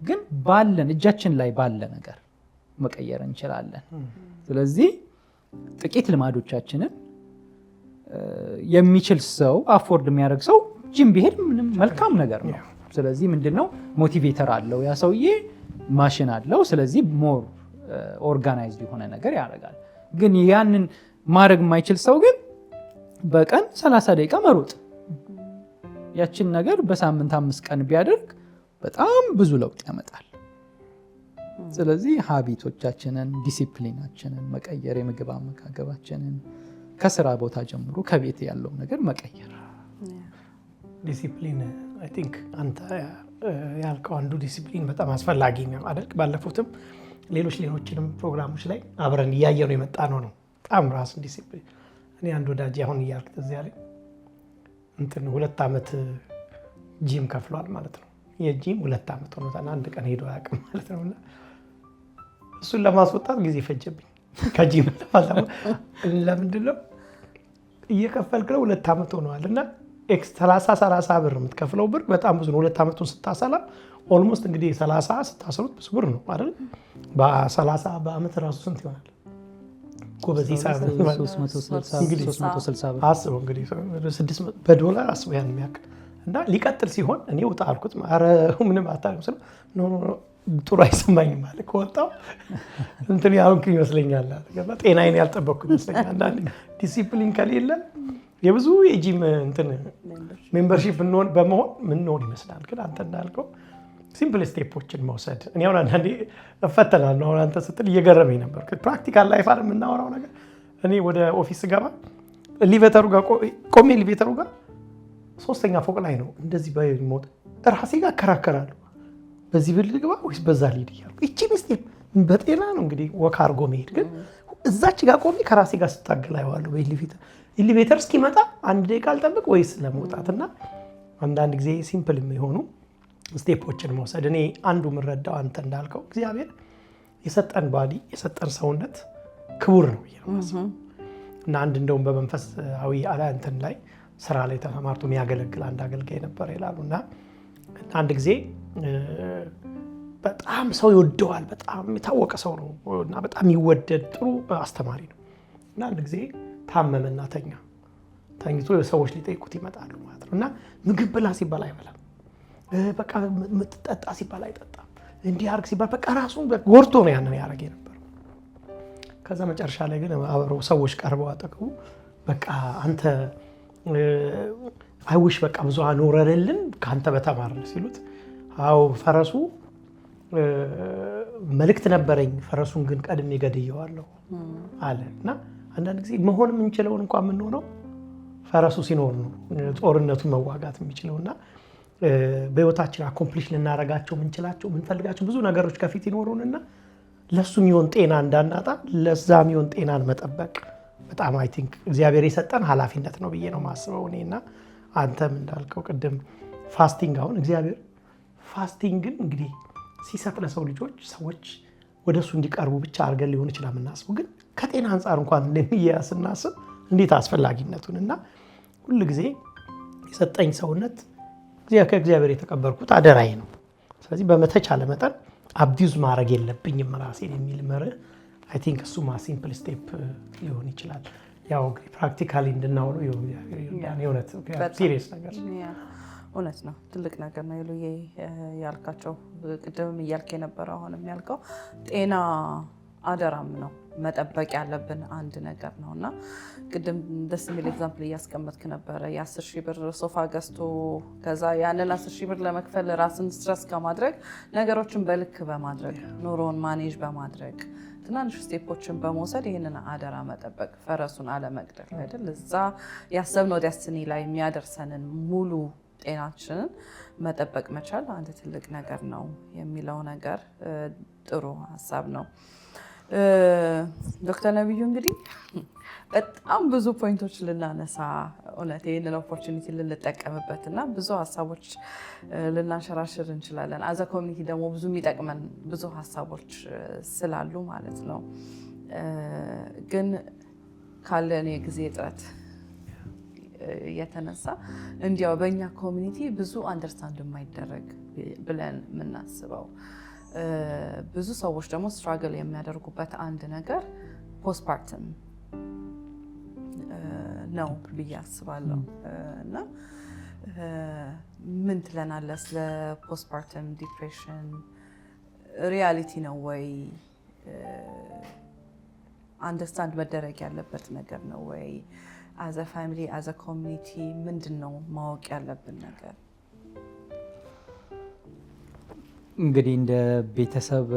ግን ባለን እጃችን ላይ ባለ ነገር መቀየር እንችላለን። ስለዚህ ጥቂት ልማዶቻችንን የሚችል ሰው አፎርድ የሚያደርግ ሰው ጂም ቢሄድ ምንም መልካም ነገር ነው። ስለዚህ ምንድነው ሞቲቬተር አለው ያ ሰውዬ፣ ማሽን አለው። ስለዚህ ሞር ኦርጋናይዝድ የሆነ ነገር ያደርጋል። ግን ያንን ማድረግ የማይችል ሰው ግን በቀን 30 ደቂቃ መሮጥ፣ ያችን ነገር በሳምንት 5 ቀን ቢያደርግ በጣም ብዙ ለውጥ ያመጣል። ስለዚህ ሀቢቶቻችንን፣ ዲሲፕሊናችንን መቀየር፣ የምግብ አመጋገባችንን ከስራ ቦታ ጀምሮ ከቤት ያለው ነገር መቀየር። ዲሲፕሊን አይ ቲንክ አንተ ያልከው አንዱ ዲሲፕሊን በጣም አስፈላጊ ነው አይደል? ባለፉትም ሌሎችንም ፕሮግራሞች ላይ አብረን እያየነው የመጣ ነው። በጣም ራስን ዲሲፕሊን። እኔ አንድ ወዳጅ አሁን እያልኩት እዚያ ላይ 2 ዓመት ጂም ከፍሏል ማለት ነው። የጂም 2 ዓመት ሆኖታል። አንድ ቀን ሄዶ አያውቅም ማለት ነው። እና እሱን ለማስወጣት ጊዜ ፈጀብኝ ከጂም ለምንድን ነው እየከፈልክ ነው? 2 ዓመት ሆነዋል እና 30 ብር የምትከፍለው ብር በጣም ብዙ ነው። 2 ዓመቱን ስታሰላ ኦልሞስት እንግዲህ 30 ስታሰሉት ብዙ ብር ነው አይደል? በ30 በአመት ራሱ ስንት ይሆናል? በዚህ አስበው እንግዲህ በዶላር አስበው ያን የሚያክል እና ሊቀጥል ሲሆን እኔ ውጣ አልኩት። ኧረ ምንም አታውቅም ስለው ጥሩ አይሰማኝም ማለት ከወጣው እንትን ያልኩ ይመስለኛል። ጤናዬን ያልጠበቅኩ ይመስለኛል። አንዳንዴ ዲሲፕሊን ከሌለ የብዙ የጂም ሜምበርሺፕ በመሆን ምንሆን ይመስላል። ግን አንተ እንዳልከው ሲምፕል ስቴፖችን መውሰድ። እኔ አሁን አንዳንዴ እፈተናለሁ። አሁን አንተ ስትል እየገረመኝ ነበር። ፕራክቲካል ላይፍ አይደል የምናወራው ነገር። እኔ ወደ ኦፊስ ገባ ኤሌቬተሩ ጋር ቆሜ ኤሌቬተሩ ጋር 3ኛ ፎቅ ላይ ነው። እንደዚህ በሞት ራሴ ጋር እከራከራለሁ። በዚህ ብል ልግባ ወይስ በዛ ልሂድ እያልኩ እቺ ስቴፕ በጤና ነው እንግዲህ ወክ አድርጎ መሄድ። ግን እዛች ጋር ቆሜ ከራሴ ጋር ስታገል አየዋለሁ። ኤሌቬተር እስኪመጣ 1 ደቂቃ አልጠብቅ ወይስ ለመውጣትና አንዳንድ ጊዜ ሲምፕል የሚሆኑ ስቴፖችን መውሰድ። እኔ አንዱ የምረዳው አንተ እንዳልከው እግዚአብሔር የሰጠን ባዲ የሰጠን ሰውነት ክቡር ነው እና አንድ እንደውም በመንፈሳዊ እንትን ላይ ስራ ላይ ተሰማርቶ የሚያገለግል አንድ አገልጋይ ነበር ይላሉ። እና አንድ ጊዜ በጣም ሰው ይወደዋል። በጣም የታወቀ ሰው ነው እና በጣም ይወደድ ጥሩ አስተማሪ ነው። እና አንድ ጊዜ ታመመና ተኝቶ ሰዎች ሊጠይቁት ይመጣሉ ማለት ነው። እና ምግብ ብላ ሲባል አይበላም፣ በቃ ምትጠጣ ሲባል አይጠጣም፣ እንዲህ አርግ ሲባል በቃ ራሱን ጎርቶ ነው ያንን ያደረገ ነበር። ከዛ መጨረሻ ላይ ግን አብረው ሰዎች ቀርበው አጠገቡ በቃ አንተ አይውሽ በቃ ብዙ አኖረልን ካንተ በተማርን ሲሉት፣ አው ፈረሱ መልእክት ነበረኝ፣ ፈረሱን ግን ቀድሜ ገድየዋለሁ አለ። እና አንዳንድ ጊዜ መሆን የምንችለውን እንኳን የምንሆነው ፈረሱ ሲኖር ነው ጦርነቱን መዋጋት የሚችለውና በህይወታችን አኮምፕሊሽ ልናረጋቸው የምንችላቸው የምንፈልጋቸው ብዙ ነገሮች ከፊት ይኖሩንና ለሱ የሚሆን ጤና እንዳናጣ ለዛ የሚሆን ጤናን መጠበቅ በጣም አይ ቲንክ እግዚአብሔር የሰጠን ኃላፊነት ነው ብዬ ነው ማስበው እኔና አንተም እንዳልከው ቅድም ፋስቲንግ። አሁን እግዚአብሔር ፋስቲንግን እንግዲህ ሲሰጥ ለሰው ልጆች ሰዎች ወደሱ እንዲቀርቡ ብቻ አድርገን ሊሆን ይችላል የምናስበው። ግን ከጤና አንጻር እንኳን እንደሚያያዝ ስናስብ እንዴት አስፈላጊነቱን እና ሁል ጊዜ የሰጠኝ ሰውነት ከእግዚአብሔር የተቀበልኩት አደራዬ ነው። ስለዚህ በመተቻለ መጠን አቢዩዝ ማድረግ የለብኝም ራሴን የሚል መርህ አይ ቲንክ እሱ ሲምፕል ስቴፕ ሊሆን ይችላል። ያው ፕራክቲካሊ እንድናውለው የእውነት ሲሪየስ ነገር እውነት ነው። ትልቅ ነገር ነው ይሉዬ ያልካቸው ቅድም እያልክ የነበረው አሁንም ያልከው ጤና አደራም ነው መጠበቅ ያለብን አንድ ነገር ነው እና ቅድም ደስ የሚል ኤግዛምፕል እያስቀመጥክ ነበረ። የ10 ሺህ ብር ሶፋ ገዝቶ ከዛ ያንን 10 ሺህ ብር ለመክፈል ራስን ስትረስ ከማድረግ ነገሮችን በልክ በማድረግ ኑሮን ማኔጅ በማድረግ ትናንሽ ስቴፖችን በመውሰድ ይህንን አደራ መጠበቅ ፈረሱን አለመግደል አይደል? እዛ ያሰብነው ዴስቲኒ ላይ የሚያደርሰንን ሙሉ ጤናችንን መጠበቅ መቻል አንድ ትልቅ ነገር ነው የሚለው ነገር ጥሩ ሀሳብ ነው። ዶክተር ነብዩ እንግዲህ በጣም ብዙ ፖይንቶች ልናነሳ እውነት ይህንን ኦፖርቹኒቲ ልንጠቀምበት እና ብዙ ሀሳቦች ልናንሸራሽር እንችላለን። አዘ ኮሚኒቲ ደግሞ ብዙ የሚጠቅመን ብዙ ሀሳቦች ስላሉ ማለት ነው። ግን ካለን የጊዜ እጥረት የተነሳ እንዲያው በእኛ ኮሚኒቲ ብዙ አንደርስታንድ የማይደረግ ብለን የምናስበው ብዙ ሰዎች ደግሞ ስትራግል የሚያደርጉበት አንድ ነገር ፖስትፓርተም ነው ብዬ አስባለሁ። እና ምን ትለናለህ ስለ ፖስትፓርተም ዲፕሬሽን? ሪያሊቲ ነው ወይ? አንደርስታንድ መደረግ ያለበት ነገር ነው ወይ? አዘ ፋሚሊ አዘ ኮሚኒቲ ምንድን ነው ማወቅ ያለብን ነገር? እንግዲህ እንደ ቤተሰብ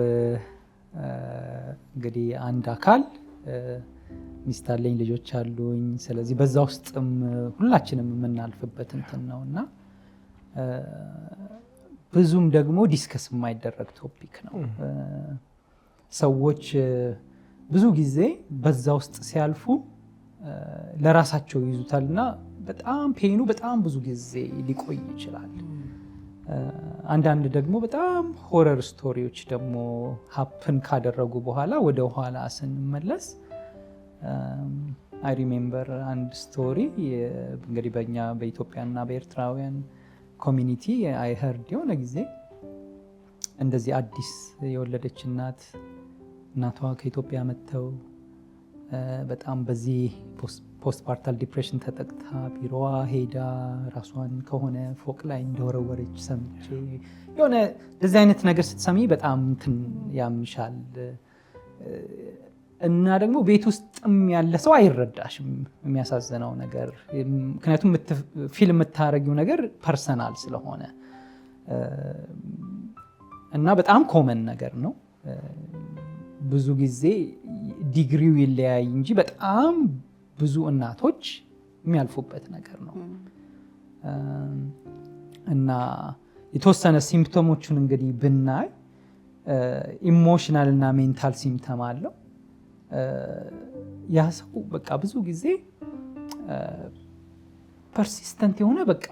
እንግዲህ አንድ አካል ሚስት አለኝ፣ ልጆች አሉኝ። ስለዚህ በዛ ውስጥም ሁላችንም የምናልፍበት እንትን ነው እና ብዙም ደግሞ ዲስከስ የማይደረግ ቶፒክ ነው። ሰዎች ብዙ ጊዜ በዛ ውስጥ ሲያልፉ ለራሳቸው ይዙታል እና በጣም ፔኑ በጣም ብዙ ጊዜ ሊቆይ ይችላል። አንዳንድ ደግሞ በጣም ሆረር ስቶሪዎች ደግሞ ሀፕን ካደረጉ በኋላ ወደ ኋላ ስንመለስ አይ ሪሜምበር አንድ ስቶሪ እንግዲህ በእኛ በኢትዮጵያና በኤርትራውያን ኮሚኒቲ አይ ሄርድ የሆነ ጊዜ እንደዚህ አዲስ የወለደች እናቷ ከኢትዮጵያ መጥተው በጣም በዚህ ፖስትፓርታል ዲፕሬሽን ተጠቅታ ቢሮዋ ሄዳ ራሷን ከሆነ ፎቅ ላይ እንደወረወረች ሰምቼ የሆነ እንደዚህ አይነት ነገር ስትሰሚ በጣም እንትን ያምሻል እና ደግሞ ቤት ውስጥም ያለ ሰው አይረዳሽም። የሚያሳዝነው ነገር ምክንያቱም ፊልም የምታረጊው ነገር ፐርሰናል ስለሆነ እና በጣም ኮመን ነገር ነው። ብዙ ጊዜ ዲግሪው ይለያይ እንጂ በጣም ብዙ እናቶች የሚያልፉበት ነገር ነው እና የተወሰነ ሲምፕቶሞቹን እንግዲህ ብናይ ኢሞሽናል እና ሜንታል ሲምፕተም አለው። ያ ሰው በቃ ብዙ ጊዜ ፐርሲስተንት የሆነ በቃ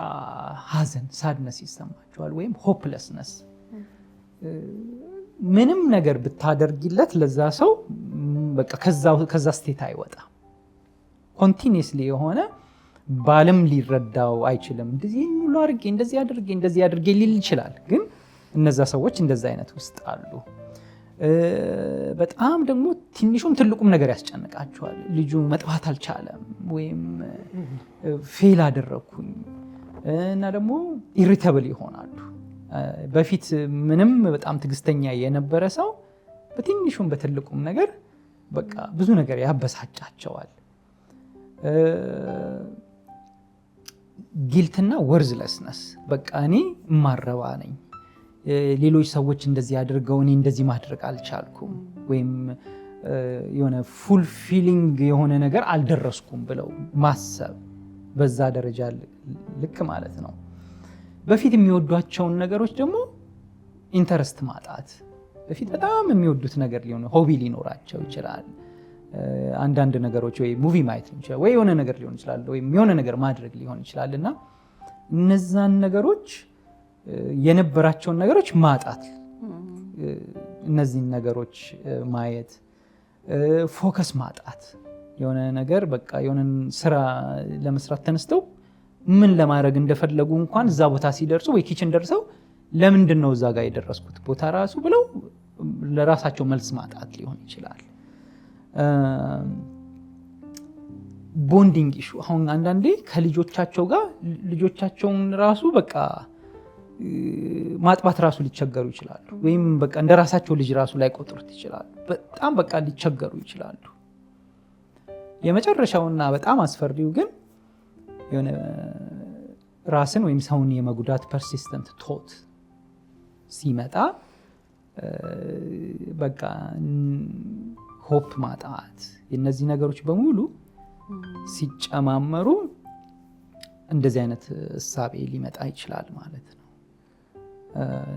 ሀዘን ሳድነስ ይሰማቸዋል ወይም ሆፕለስነስ። ምንም ነገር ብታደርጊለት ለዛ ሰው በቃ ከዛ ስቴት አይወጣም። ኮንቲኒየስሊ የሆነ ባለም ሊረዳው አይችልም። እንደዚህ ሁሉ አድርጌ እንደዚህ አድርጌ ሊል ይችላል። ግን እነዛ ሰዎች እንደዛ አይነት ውስጥ አሉ። በጣም ደግሞ ትንሹም ትልቁም ነገር ያስጨንቃቸዋል። ልጁ መጥባት አልቻለም ወይም ፌል አደረግኩኝ እና ደግሞ ኢሪተብል ይሆናሉ። በፊት ምንም በጣም ትዕግስተኛ የነበረ ሰው በትንሹም በትልቁም ነገር በቃ ብዙ ነገር ያበሳጫቸዋል። ጊልትና ወርዝለስነስ በቃ እኔ ማረባ ነኝ፣ ሌሎች ሰዎች እንደዚህ አድርገው እኔ እንደዚህ ማድረግ አልቻልኩም ወይም የሆነ ፉልፊሊንግ የሆነ ነገር አልደረስኩም ብለው ማሰብ፣ በዛ ደረጃ ልክ ማለት ነው። በፊት የሚወዷቸውን ነገሮች ደግሞ ኢንተረስት ማጣት። በፊት በጣም የሚወዱት ነገር ሊሆን ሆቢ ሊኖራቸው ይችላል። አንዳንድ ነገሮች ወይ ሙቪ ማየት ሊሆን ይችላል ወይ የሆነ ነገር ሊሆን ይችላል ወይም የሆነ ነገር ማድረግ ሊሆን ይችላል እና እነዛን ነገሮች የነበራቸውን ነገሮች ማጣት፣ እነዚህን ነገሮች ማየት፣ ፎከስ ማጣት፣ የሆነ ነገር በቃ የሆነ ስራ ለመስራት ተነስተው ምን ለማድረግ እንደፈለጉ እንኳን እዛ ቦታ ሲደርሱ ወይ ኪችን ደርሰው ለምንድን ነው እዛ ጋር የደረስኩት ቦታ ራሱ ብለው ለራሳቸው መልስ ማጣት ሊሆን ይችላል። ቦንዲንግ ኢሹ አሁን አንዳንዴ ከልጆቻቸው ጋር ልጆቻቸውን ራሱ በቃ ማጥባት ራሱ ሊቸገሩ ይችላሉ። ወይም በቃ እንደ ራሳቸው ልጅ ራሱ ላይ ቆጥሩት ይችላሉ። በጣም በቃ ሊቸገሩ ይችላሉ። የመጨረሻውና በጣም አስፈሪው ግን የሆነ ራስን ወይም ሰውን የመጉዳት ፐርሲስተንት ቶት ሲመጣ በቃ ሆፕ ማጣት፣ የነዚህ ነገሮች በሙሉ ሲጨማመሩ እንደዚህ አይነት እሳቤ ሊመጣ ይችላል ማለት ነው።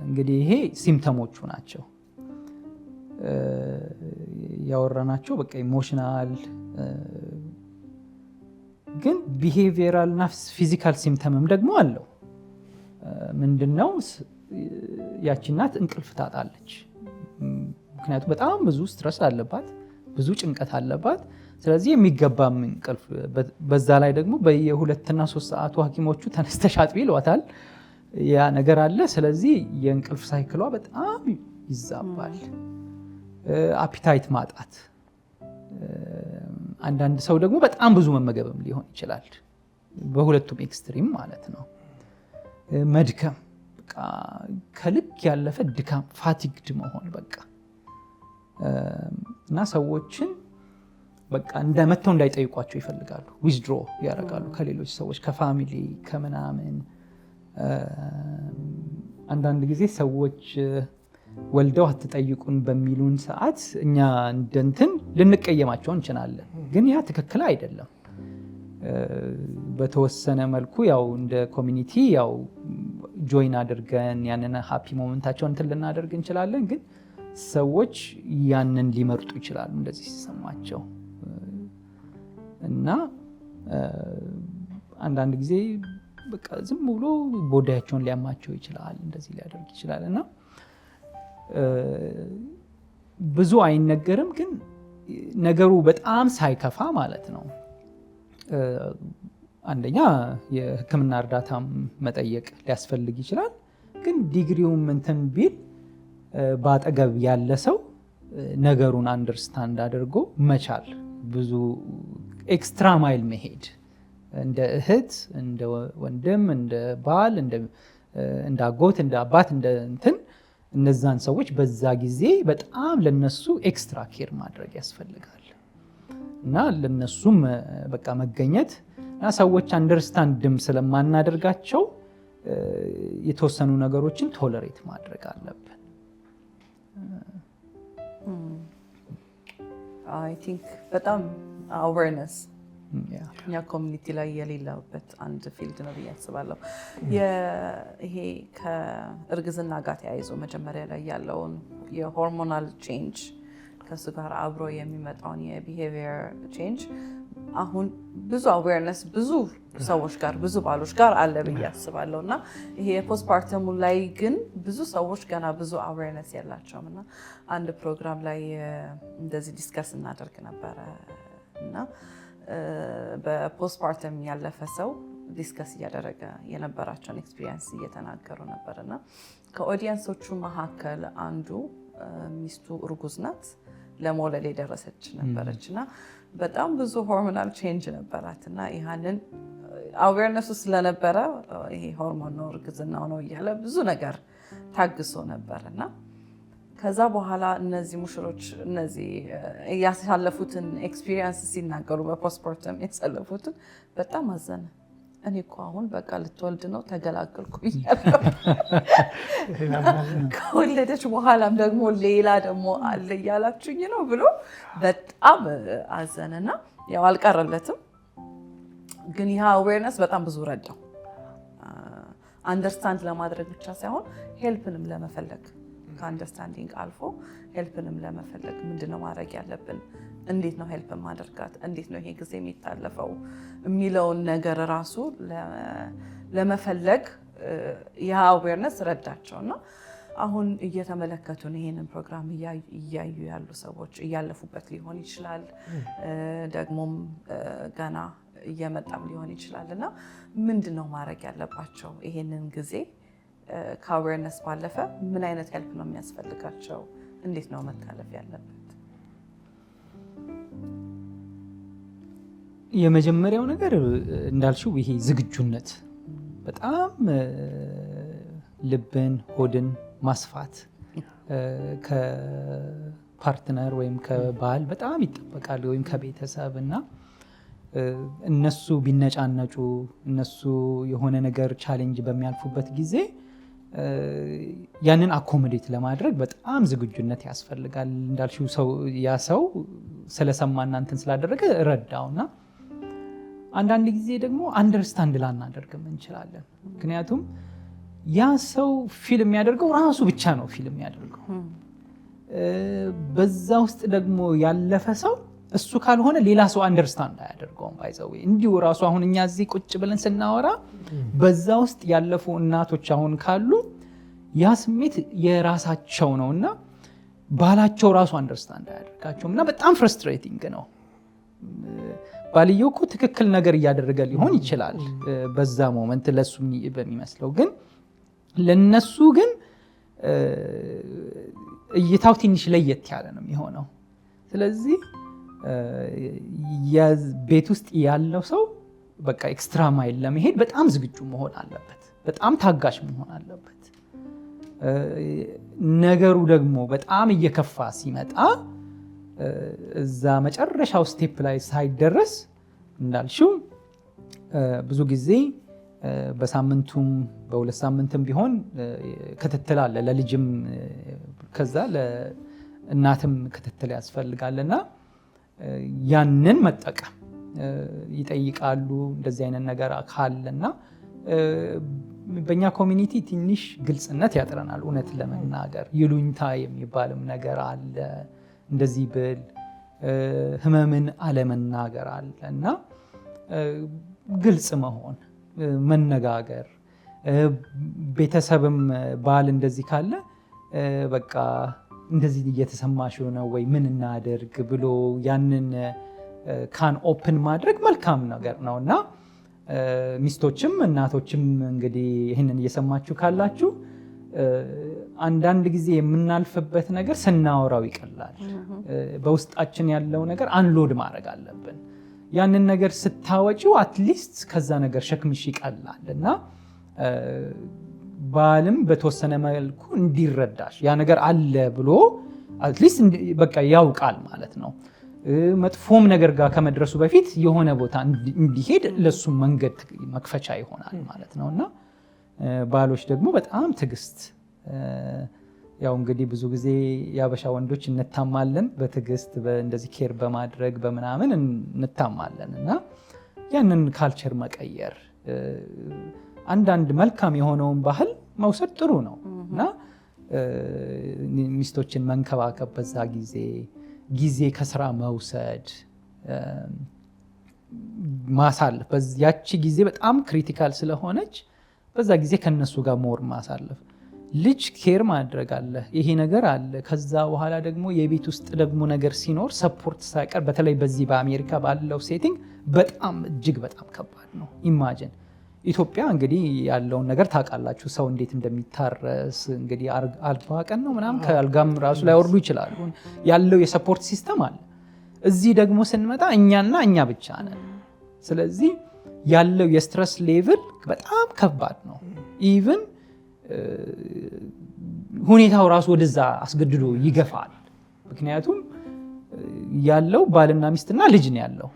እንግዲህ ይሄ ሲምፕተሞቹ ናቸው ያወራናቸው። በቃ ኢሞሽናል ግን ቢሄቪየራል እና ፊዚካል ሲምፕተምም ደግሞ አለው። ምንድነው? ያቺ እናት እንቅልፍ ታጣለች። ምክንያቱም በጣም ብዙ ስትረስ አለባት፣ ብዙ ጭንቀት አለባት። ስለዚህ የሚገባም እንቅልፍ በዛ ላይ ደግሞ በየ2 እና 3 ሰዓቱ ሐኪሞቹ ተነስተሽ አጥቢ ይሏታል። ያ ነገር አለ። ስለዚህ የእንቅልፍ ሳይክሏ በጣም ይዛባል። አፒታይት ማጣት፣ አንዳንድ ሰው ደግሞ በጣም ብዙ መመገብም ሊሆን ይችላል። በሁለቱም ኤክስትሪም ማለት ነው። መድከም፣ በቃ ከልክ ያለፈ ድካም፣ ፋቲግድ መሆን በቃ እና ሰዎችን በቃ እንደመተው እንዳይጠይቋቸው ይፈልጋሉ። ዊዝድሮ ያደርጋሉ ከሌሎች ሰዎች፣ ከፋሚሊ ከምናምን። አንዳንድ ጊዜ ሰዎች ወልደው አትጠይቁን በሚሉን ሰዓት እኛ እንደንትን ልንቀየማቸው እንችላለን። ግን ያ ትክክል አይደለም። በተወሰነ መልኩ ያው እንደ ኮሚኒቲ ያው ጆይን አድርገን ያንን ሃፒ ሞመንታቸውን እንትን ልናደርግ እንችላለን። ግን ሰዎች ያንን ሊመርጡ ይችላሉ እንደዚህ ሲሰማቸው እና አንዳንድ ጊዜ በቃ ዝም ብሎ ቦዳያቸውን ሊያማቸው ይችላል፣ እንደዚህ ሊያደርግ ይችላል እና ብዙ አይነገርም። ግን ነገሩ በጣም ሳይከፋ ማለት ነው አንደኛ የሕክምና እርዳታ መጠየቅ ሊያስፈልግ ይችላል። ግን ዲግሪውም እንትን ቢል በአጠገብ ያለ ሰው ነገሩን አንደርስታንድ አድርጎ መቻል፣ ብዙ ኤክስትራ ማይል መሄድ፣ እንደ እህት፣ እንደ ወንድም፣ እንደ ባል፣ እንደ አጎት፣ እንደ አባት፣ እንደ እንትን እነዛን ሰዎች በዛ ጊዜ በጣም ለነሱ ኤክስትራ ኬር ማድረግ ያስፈልጋል እና ለነሱም በቃ መገኘት እና ሰዎች አንደርስታንድም ስለማናደርጋቸው የተወሰኑ ነገሮችን ቶለሬት ማድረግ አለብን። አይ ቲንክ በጣም አዌርነስ እኛ ኮሚኒቲ ላይ የሌለበት አንድ ፊልድ ነው ብዬ አስባለሁ። ይሄ ከእርግዝና ጋር ተያይዞ መጀመሪያ ላይ ያለውን የሆርሞናል ቼንጅ ከሱ ጋር አብሮ የሚመጣውን የቢሄቪየር ቼንጅ አሁን ብዙ አዌርነስ ብዙ ሰዎች ጋር ብዙ ባሎች ጋር አለ ብዬ አስባለሁ እና ይሄ የፖስትፓርተሙ ላይ ግን ብዙ ሰዎች ገና ብዙ አዌርነስ የላቸውም እና አንድ ፕሮግራም ላይ እንደዚህ ዲስከስ እናደርግ ነበረ እና በፖስትፓርተም ያለፈ ሰው ዲስከስ እያደረገ የነበራቸውን ኤክስፒሪየንስ እየተናገሩ ነበር እና ከኦዲየንሶቹ መካከል አንዱ ሚስቱ እርጉዝ ናት፣ ለመውለድ የደረሰች ነበረች እና በጣም ብዙ ሆርሞናል ቼንጅ ነበራት እና ይህንን አዌርነሱ ስለነበረ ይሄ ሆርሞን ነው እርግዝናው ነው እያለ ብዙ ነገር ታግሶ ነበር እና ከዛ በኋላ እነዚህ ሙሽሮች እነዚህ ያሳለፉትን ኤክስፒሪየንስ ሲናገሩ በፖስትፓርተም ያሳለፉትን በጣም አዘነ። እኔ እኮ አሁን በቃ ልትወልድ ነው ተገላገልኩ እያለሁ ከወለደች በኋላም ደግሞ ሌላ ደግሞ አለ እያላችሁኝ ነው ብሎ በጣም አዘነና ያው አልቀረለትም። ግን ይህ አዌርነስ በጣም ብዙ ረዳው። አንደርስታንድ ለማድረግ ብቻ ሳይሆን ሄልፕንም ለመፈለግ ከአንደርስታንዲንግ አልፎ ሄልፕንም ለመፈለግ ምንድነው ማድረግ ያለብን፣ እንዴት ነው ሄልፕ ማድረጋት፣ እንዴት ነው ይሄ ጊዜ የሚታለፈው የሚለውን ነገር ራሱ ለመፈለግ ያ አዌርነስ ረዳቸው እና አሁን እየተመለከቱን ይሄንን ፕሮግራም እያዩ ያሉ ሰዎች እያለፉበት ሊሆን ይችላል፣ ደግሞም ገና እየመጣም ሊሆን ይችላል እና ምንድነው ማድረግ ያለባቸው? ይሄንን ጊዜ ከአዌርነስ ባለፈ ምን አይነት ሄልፕ ነው የሚያስፈልጋቸው? እንዴት ነው መታለፍ ያለበት? የመጀመሪያው ነገር እንዳልሽው ይሄ ዝግጁነት፣ በጣም ልብን ሆድን ማስፋት ከፓርትነር ወይም ከባል በጣም ይጠበቃል፣ ወይም ከቤተሰብ እና እነሱ ቢነጫነጩ እነሱ የሆነ ነገር ቻሌንጅ በሚያልፉበት ጊዜ ያንን አኮሞዴት ለማድረግ በጣም ዝግጁነት ያስፈልጋል። እንዳልሽው ያ ሰው ስለሰማና እንትን ስላደረገ ረዳውና አንዳንድ ጊዜ ደግሞ አንደርስታንድ ላናደርግም እንችላለን። ምክንያቱም ያ ሰው ፊልም የሚያደርገው ራሱ ብቻ ነው ፊልም የሚያደርገው። በዛ ውስጥ ደግሞ ያለፈ ሰው እሱ ካልሆነ ሌላ ሰው አንደርስታንድ አያደርገውም። ባይዘው እንዲሁ ራሱ አሁን እኛ እዚህ ቁጭ ብለን ስናወራ በዛ ውስጥ ያለፉ እናቶች አሁን ካሉ ያ ስሜት የራሳቸው ነውና ባላቸው ራሱ አንደርስታንድ አያደርጋቸውም እና በጣም ፍረስትሬቲንግ ነው። ባልየው እኮ ትክክል ነገር እያደረገ ሊሆን ይችላል በዛ ሞመንት ለሱ በሚመስለው፣ ግን ለነሱ ግን እይታው ትንሽ ለየት ያለ ነው የሚሆነው። ስለዚህ ቤት ውስጥ ያለው ሰው በቃ ኤክስትራ ማይል ለመሄድ በጣም ዝግጁ መሆን አለበት፣ በጣም ታጋሽ መሆን አለበት። ነገሩ ደግሞ በጣም እየከፋ ሲመጣ እዛ መጨረሻው ስቴፕ ላይ ሳይደረስ እንዳልሽው ብዙ ጊዜ በሳምንቱም በሁለት ሳምንትም ቢሆን ክትትል አለ፣ ለልጅም ከዛ ለእናትም ክትትል ያስፈልጋልና ያንን መጠቀም ይጠይቃሉ። እንደዚህ አይነት ነገር ካለና በእኛ ኮሚኒቲ ትንሽ ግልጽነት ያጥረናል። እውነት ለመናገር ይሉኝታ የሚባልም ነገር አለ። እንደዚህ ብል ህመምን አለመናገር አለ እና ግልጽ መሆን፣ መነጋገር። ቤተሰብም ባል እንደዚህ ካለ በቃ እንደዚህ እየተሰማሽ ነው ወይ ምን እናደርግ ብሎ ያንን ካን ኦፕን ማድረግ መልካም ነገር ነው እና ሚስቶችም እናቶችም እንግዲህ ይህንን እየሰማችሁ ካላችሁ አንዳንድ ጊዜ የምናልፍበት ነገር ስናወራው ይቀላል። በውስጣችን ያለው ነገር አንሎድ ማድረግ አለብን። ያንን ነገር ስታወጪው አትሊስት ከዛ ነገር ሸክምሽ ይቀላል እና ባልም በተወሰነ መልኩ እንዲረዳሽ ያ ነገር አለ ብሎ አትሊስት በቃ ያውቃል ማለት ነው። መጥፎም ነገር ጋር ከመድረሱ በፊት የሆነ ቦታ እንዲሄድ ለሱ መንገድ መክፈቻ ይሆናል ማለት ነውና ባሎች ደግሞ በጣም ትዕግስት፣ ያው እንግዲህ ብዙ ጊዜ ያበሻ ወንዶች እንታማለን በትዕግስት እንደዚህ ኬር በማድረግ በምናምን እንታማለን እና ያንን ካልቸር መቀየር፣ አንዳንድ መልካም የሆነውን ባህል መውሰድ ጥሩ ነው እና ሚስቶችን መንከባከብ፣ በዛ ጊዜ ከስራ መውሰድ ማሳለፍ፣ ያቺ ጊዜ በጣም ክሪቲካል ስለሆነች በዛ ጊዜ ከነሱ ጋር ሞር ማሳለፍ፣ ልጅ ኬር ማድረግ አለ፣ ይሄ ነገር አለ። ከዛ በኋላ ደግሞ የቤት ውስጥ ደግሞ ነገር ሲኖር ሰፖርት ሳይቀር፣ በተለይ በዚህ በአሜሪካ ባለው ሴቲንግ በጣም እጅግ በጣም ከባድ ነው። ኢማጂን ኢትዮጵያ እንግዲህ ያለውን ነገር ታውቃላችሁ፣ ሰው እንዴት እንደሚታረስ እንግዲህ 40 ቀን ነው ምናምን ከአልጋም ራሱ ላይ ወርዱ ይችላሉ። ያለው የሰፖርት ሲስተም አለ። እዚህ ደግሞ ስንመጣ እኛና እኛ ብቻ ነን። ስለዚህ ያለው የስትረስ ሌቭል በጣም ከባድ ነው። ኢቭን ሁኔታው ራሱ ወደዛ አስገድዶ ይገፋል። ምክንያቱም ያለው ባልና ሚስትና ልጅ ነው ያለው።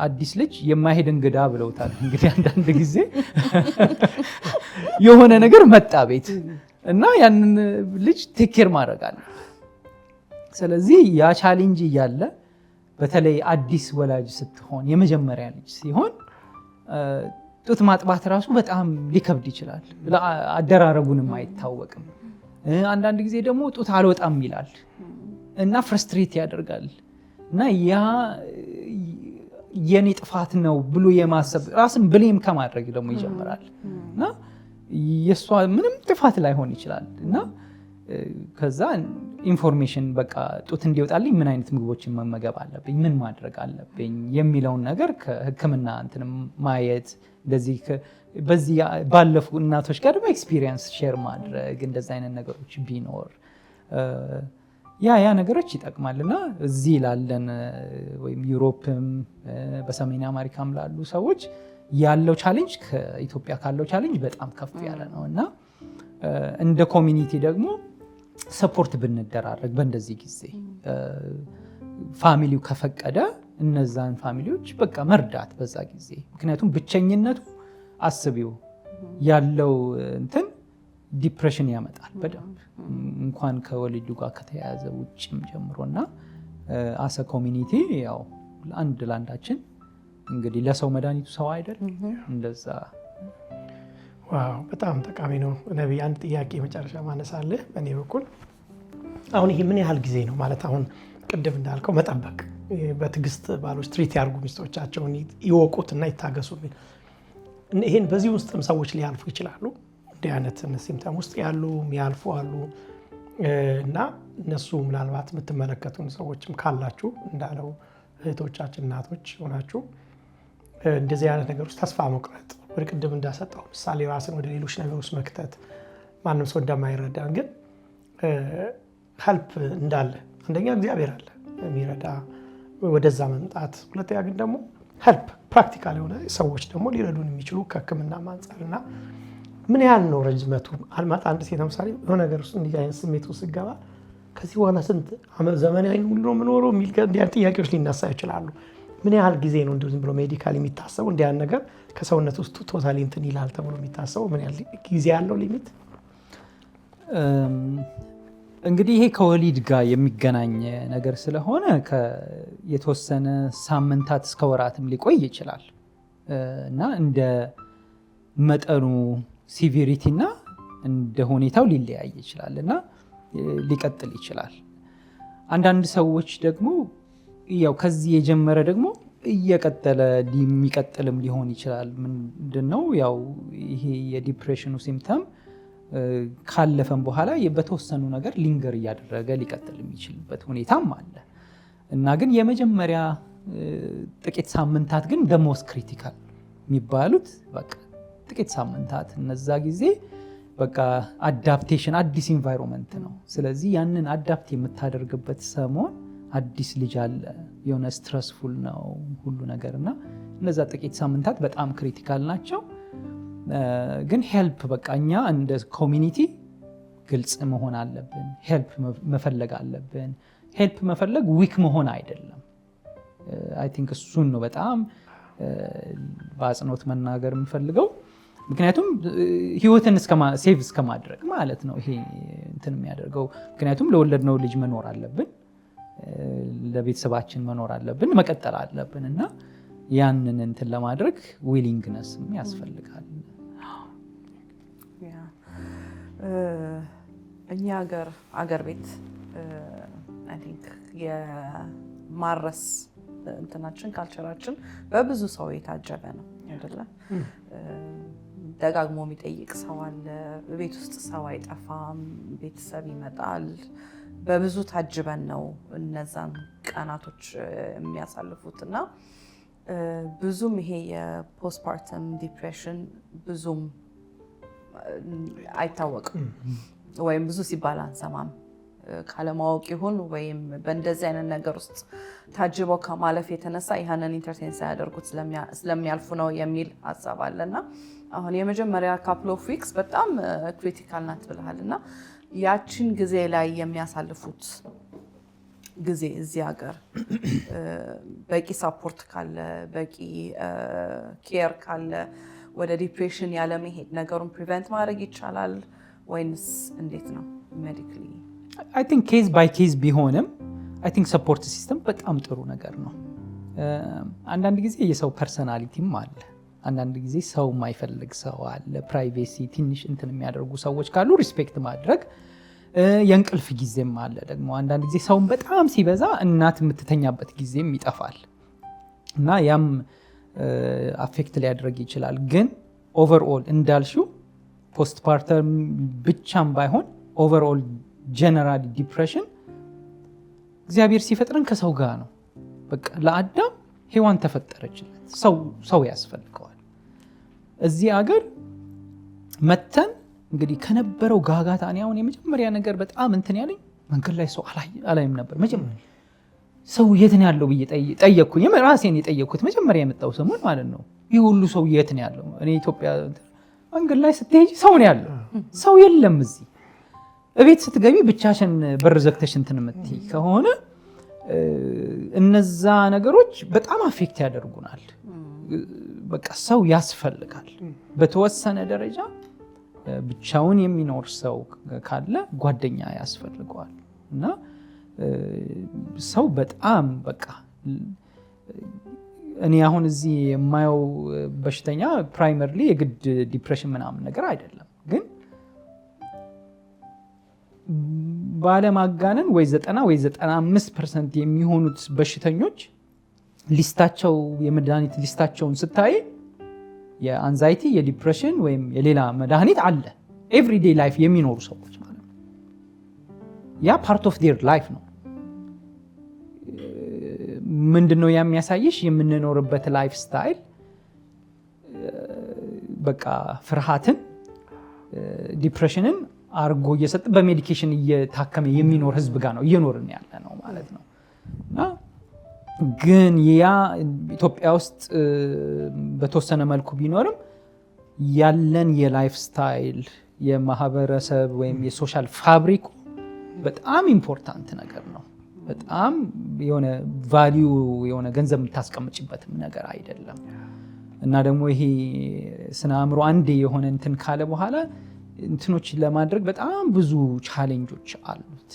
አዲስ ልጅ የማይሄድ እንግዳ ብለውታል። እንግዲህ አንዳንድ ጊዜ የሆነ ነገር መጣ ቤት እና ያንን ልጅ ቴክ ኬር ማድረግ አለ። ስለዚህ ያ ቻሌንጅ እያለ በተለይ አዲስ ወላጅ ስትሆን የመጀመሪያ ልጅ ሲሆን ጡት ማጥባት ራሱ በጣም ሊከብድ ይችላል። አደራረጉንም አይታወቅም። አንዳንድ ጊዜ ደግሞ ጡት አልወጣም ይላል እና ፍረስትሬት ያደርጋል እና ያ የኔ ጥፋት ነው ብሎ የማሰብ ራስን ብሌም ከማድረግ ደግሞ ይጀምራል እና የሷ ምንም ጥፋት ላይሆን ይችላል እና ከዛ ኢንፎርሜሽን በቃ ጡት እንዲወጣልኝ ምን አይነት ምግቦችን መመገብ አለብኝ፣ ምን ማድረግ አለብኝ የሚለውን ነገር ከህክምና እንትን ማየት እንደዚህ በዚህ ባለፉ እናቶች ጋር ደግሞ ኤክስፒሪየንስ ሼር ማድረግ እንደዚህ አይነት ነገሮች ቢኖር ያ ነገሮች ይጠቅማል እና እዚህ ላለን ወይም ዩሮፕም በሰሜን አሜሪካም ላሉ ሰዎች ያለው ቻሌንጅ ከኢትዮጵያ ካለው ቻሌንጅ በጣም ከፍ ያለ ነው እና እንደ ኮሚኒቲ ደግሞ ሰፖርት ብንደራረግ በእንደዚህ ጊዜ ፋሚሊው ከፈቀደ እነዛን ፋሚሊዎች በቃ መርዳት በዛ ጊዜ ምክንያቱም ብቸኝነቱ አስቢው ያለው እንትን ዲፕሬሽን ያመጣል በደንብ እንኳን ከወሊዱ ጋር ከተያያዘ ውጭም ጀምሮና አሰ ኮሚኒቲ ያው ለአንዳችን እንግዲህ ለሰው መድኃኒቱ ሰው አይደል እንደዛ። ዋው በጣም ጠቃሚ ነው ነብይ። አንድ ጥያቄ መጨረሻ ማነሳለህ በእኔ በኩል አሁን ይሄ ምን ያህል ጊዜ ነው ማለት አሁን ቅድም እንዳልከው መጠበቅ በትዕግስት ባሎች ትሪት ያርጉ ሚስቶቻቸውን ይወቁትና ይታገሱ የሚል ይሄን በዚህ ውስጥም ሰዎች ሊያልፉ ይችላሉ እንዲህ አይነት ሲምፕተም ውስጥ ያሉ የሚያልፉ አሉ እና እነሱ ምናልባት የምትመለከቱን ሰዎችም ካላችሁ እንዳለው እህቶቻችን እናቶች ሆናችሁ እንደዚህ አይነት ነገር ውስጥ ተስፋ መቁረጥ ወደ ቅድም እንዳሰጠው ምሳሌ ራስን ወደ ሌሎች ነገሮች መክተት ማንም ሰው እንደማይረዳ ግን ሄልፕ እንዳለ አንደኛ እግዚአብሔር አለ የሚረዳ ወደዛ መምጣት ሁለተኛ ግን ደግሞ ሄልፕ ፕራክቲካል የሆነ ሰዎች ደግሞ ሊረዱን የሚችሉ ከህክምና አንፃርና ምን ያህል ነው ረጅመቱ አልማጣ አንድ ሴት ለምሳሌ የሆነ ነገር ውስጥ እንዲህ አይነት ስሜት ውስጥ ሲገባ ከዚህ በኋላ ስንት ዘመናዊ ሁሉ ነው የምኖረው የሚል ጥያቄዎች ሊነሳ ይችላሉ። ምን ያህል ጊዜ ነው እንደዚህ ብሎ ሜዲካል የሚታሰበው እንዲህ አይነት ነገር ከሰውነት ውስጥ ቶታሊ እንትን ይላል ተብሎ የሚታሰበው ምን ያህል ጊዜ ያለው ሊሚት? እንግዲህ ይሄ ከወሊድ ጋር የሚገናኝ ነገር ስለሆነ የተወሰነ ሳምንታት እስከ ወራትም ሊቆይ ይችላል እና እንደ መጠኑ ሲቪሪቲ እና እንደ ሁኔታው ሊለያይ ይችላል እና ሊቀጥል ይችላል። አንዳንድ ሰዎች ደግሞ ያው ከዚህ የጀመረ ደግሞ እየቀጠለ የሚቀጥልም ሊሆን ይችላል። ምንድነው ያው ይሄ የዲፕሬሽኑ ሲምፕተም ካለፈም በኋላ በተወሰኑ ነገር ሊንገር እያደረገ ሊቀጥል የሚችልበት ሁኔታም አለ እና ግን የመጀመሪያ ጥቂት ሳምንታት ግን ደሞስ ክሪቲካል የሚባሉት በቃ ጥቂት ሳምንታት እነዛ ጊዜ በቃ አዳፕቴሽን አዲስ ኢንቫይሮንመንት ነው። ስለዚህ ያንን አዳፕት የምታደርግበት ሰሞን አዲስ ልጅ አለ የሆነ ስትረስፉል ነው ሁሉ ነገርና እነዛ ጥቂት ሳምንታት በጣም ክሪቲካል ናቸው። ግን ሄልፕ በቃ እኛ እንደ ኮሚኒቲ ግልጽ መሆን አለብን። ሄልፕ መፈለግ አለብን። ሄልፕ መፈለግ ዊክ መሆን አይደለም። አይ ቲንክ እሱን ነው በጣም በአጽንኦት መናገር የምፈልገው። ምክንያቱም ህይወትን ሴቭ እስከማድረግ ማለት ነው ይሄ እንትን የሚያደርገው። ምክንያቱም ለወለድነው ልጅ መኖር አለብን፣ ለቤተሰባችን መኖር አለብን፣ መቀጠል አለብን እና ያንን እንትን ለማድረግ ዊሊንግነስ ያስፈልጋል። እኛ አገር ቤት አይ ቲንክ የማረስ እንትናችን ካልቸራችን በብዙ ሰው የታጀበ ነው አይደለ? ደጋግሞ የሚጠይቅ ሰው አለ። ቤት ውስጥ ሰው አይጠፋም፣ ቤተሰብ ይመጣል። በብዙ ታጅበን ነው እነዛን ቀናቶች የሚያሳልፉት እና ብዙም ይሄ የፖስትፓርተም ዲፕሬሽን ብዙም አይታወቅም ወይም ብዙ ሲባል አንሰማም። ካለማወቅ ይሁን ወይም በእንደዚህ አይነት ነገር ውስጥ ታጅበው ከማለፍ የተነሳ ይህንን ኢንተርቴን ሳያደርጉት ስለሚያልፉ ነው የሚል ሀሳብ አለና አሁን የመጀመሪያ ካፕል ኦፍ ዊክስ በጣም ክሪቲካል ናት ብለሃል እና ያችን ጊዜ ላይ የሚያሳልፉት ጊዜ እዚህ ሀገር በቂ ሳፖርት ካለ በቂ ኬር ካለ ወደ ዲፕሬሽን ያለመሄድ ነገሩን ፕሪቨንት ማድረግ ይቻላል ወይንስ እንዴት ነው ሜዲካሊ? አይ ቲንክ ኬዝ ባይ ኬዝ ቢሆንም አይ ቲንክ ሰፖርት ሲስተም በጣም ጥሩ ነገር ነው። አንዳንድ ጊዜ የሰው ፐርሰናሊቲም አለ። አንዳንድ ጊዜ ሰው የማይፈልግ ሰው አለ። ፕራይቬሲ ትንሽ እንትን የሚያደርጉ ሰዎች ካሉ ሪስፔክት ማድረግ። የእንቅልፍ ጊዜም አለ ደግሞ አንዳንድ ጊዜ ሰውን በጣም ሲበዛ እናት የምትተኛበት ጊዜም ይጠፋል እና ያም አፌክት ሊያደርግ ይችላል። ግን ኦቨርኦል እንዳልሽው ፖስትፓርተም ብቻም ባይሆን ኦቨርኦል ጀነራል ዲፕሬሽን እግዚአብሔር ሲፈጥረን ከሰው ጋር ነው። በቃ ለአዳም ሔዋን ተፈጠረችለት፣ ሰው ያስፈልገዋል። እዚህ አገር መተን እንግዲህ ከነበረው ጋጋታ እኔ አሁን የመጀመሪያ ነገር በጣም እንትን ያለኝ መንገድ ላይ ሰው አላይም ነበር። መጀመሪያ ሰው የት ነው ያለው ብዬ ጠየቅኩኝ። ራሴን የጠየቅኩት መጀመሪያ የመጣው ሰሞን ማለት ነው። ይህ ሁሉ ሰው የት ነው ያለው? እኔ ኢትዮጵያ መንገድ ላይ ስትሄጂ ሰው ነው ያለው፣ ሰው የለም። እዚህ እቤት ስትገቢ ብቻሽን በር ዘግተሽ እንትን የምትይ ከሆነ እነዛ ነገሮች በጣም አፌክት ያደርጉናል። በቃ ሰው ያስፈልጋል። በተወሰነ ደረጃ ብቻውን የሚኖር ሰው ካለ ጓደኛ ያስፈልገዋል። እና ሰው በጣም በቃ እኔ አሁን እዚህ የማየው በሽተኛ ፕራይመርሊ የግድ ዲፕሬሽን ምናምን ነገር አይደለም፣ ግን ባለማጋነን ወይ 90 ወይ 95% የሚሆኑት በሽተኞች ሊስታቸው የመድኃኒት ሊስታቸውን ስታይ የአንዛይቲ የዲፕሬሽን ወይም የሌላ መድኃኒት አለ። ኤቭሪዴይ ላይፍ የሚኖሩ ሰዎች ማለት ነው። ያ ፓርት ኦፍ ዴር ላይፍ ነው። ምንድነው የሚያሳይሽ? የምንኖርበት ላይፍ ስታይል በቃ ፍርሃትን፣ ዲፕሬሽንን አርጎ እየሰጠ በሜዲኬሽን እየታከመ የሚኖር ህዝብ ጋር ነው እየኖርን ያለ ነው ማለት ነው። እና ግን ያ ኢትዮጵያ ውስጥ በተወሰነ መልኩ ቢኖርም ያለን የላይፍ ስታይል የማህበረሰብ ወይም የሶሻል ፋብሪኩ በጣም ኢምፖርታንት ነገር ነው። በጣም የሆነ ቫሊዩ የሆነ ገንዘብ የምታስቀምጭበትም ነገር አይደለም። እና ደግሞ ይሄ ስነ አእምሮ አንዴ የሆነ እንትን ካለ በኋላ እንትኖች ለማድረግ በጣም ብዙ ቻሌንጆች አሉት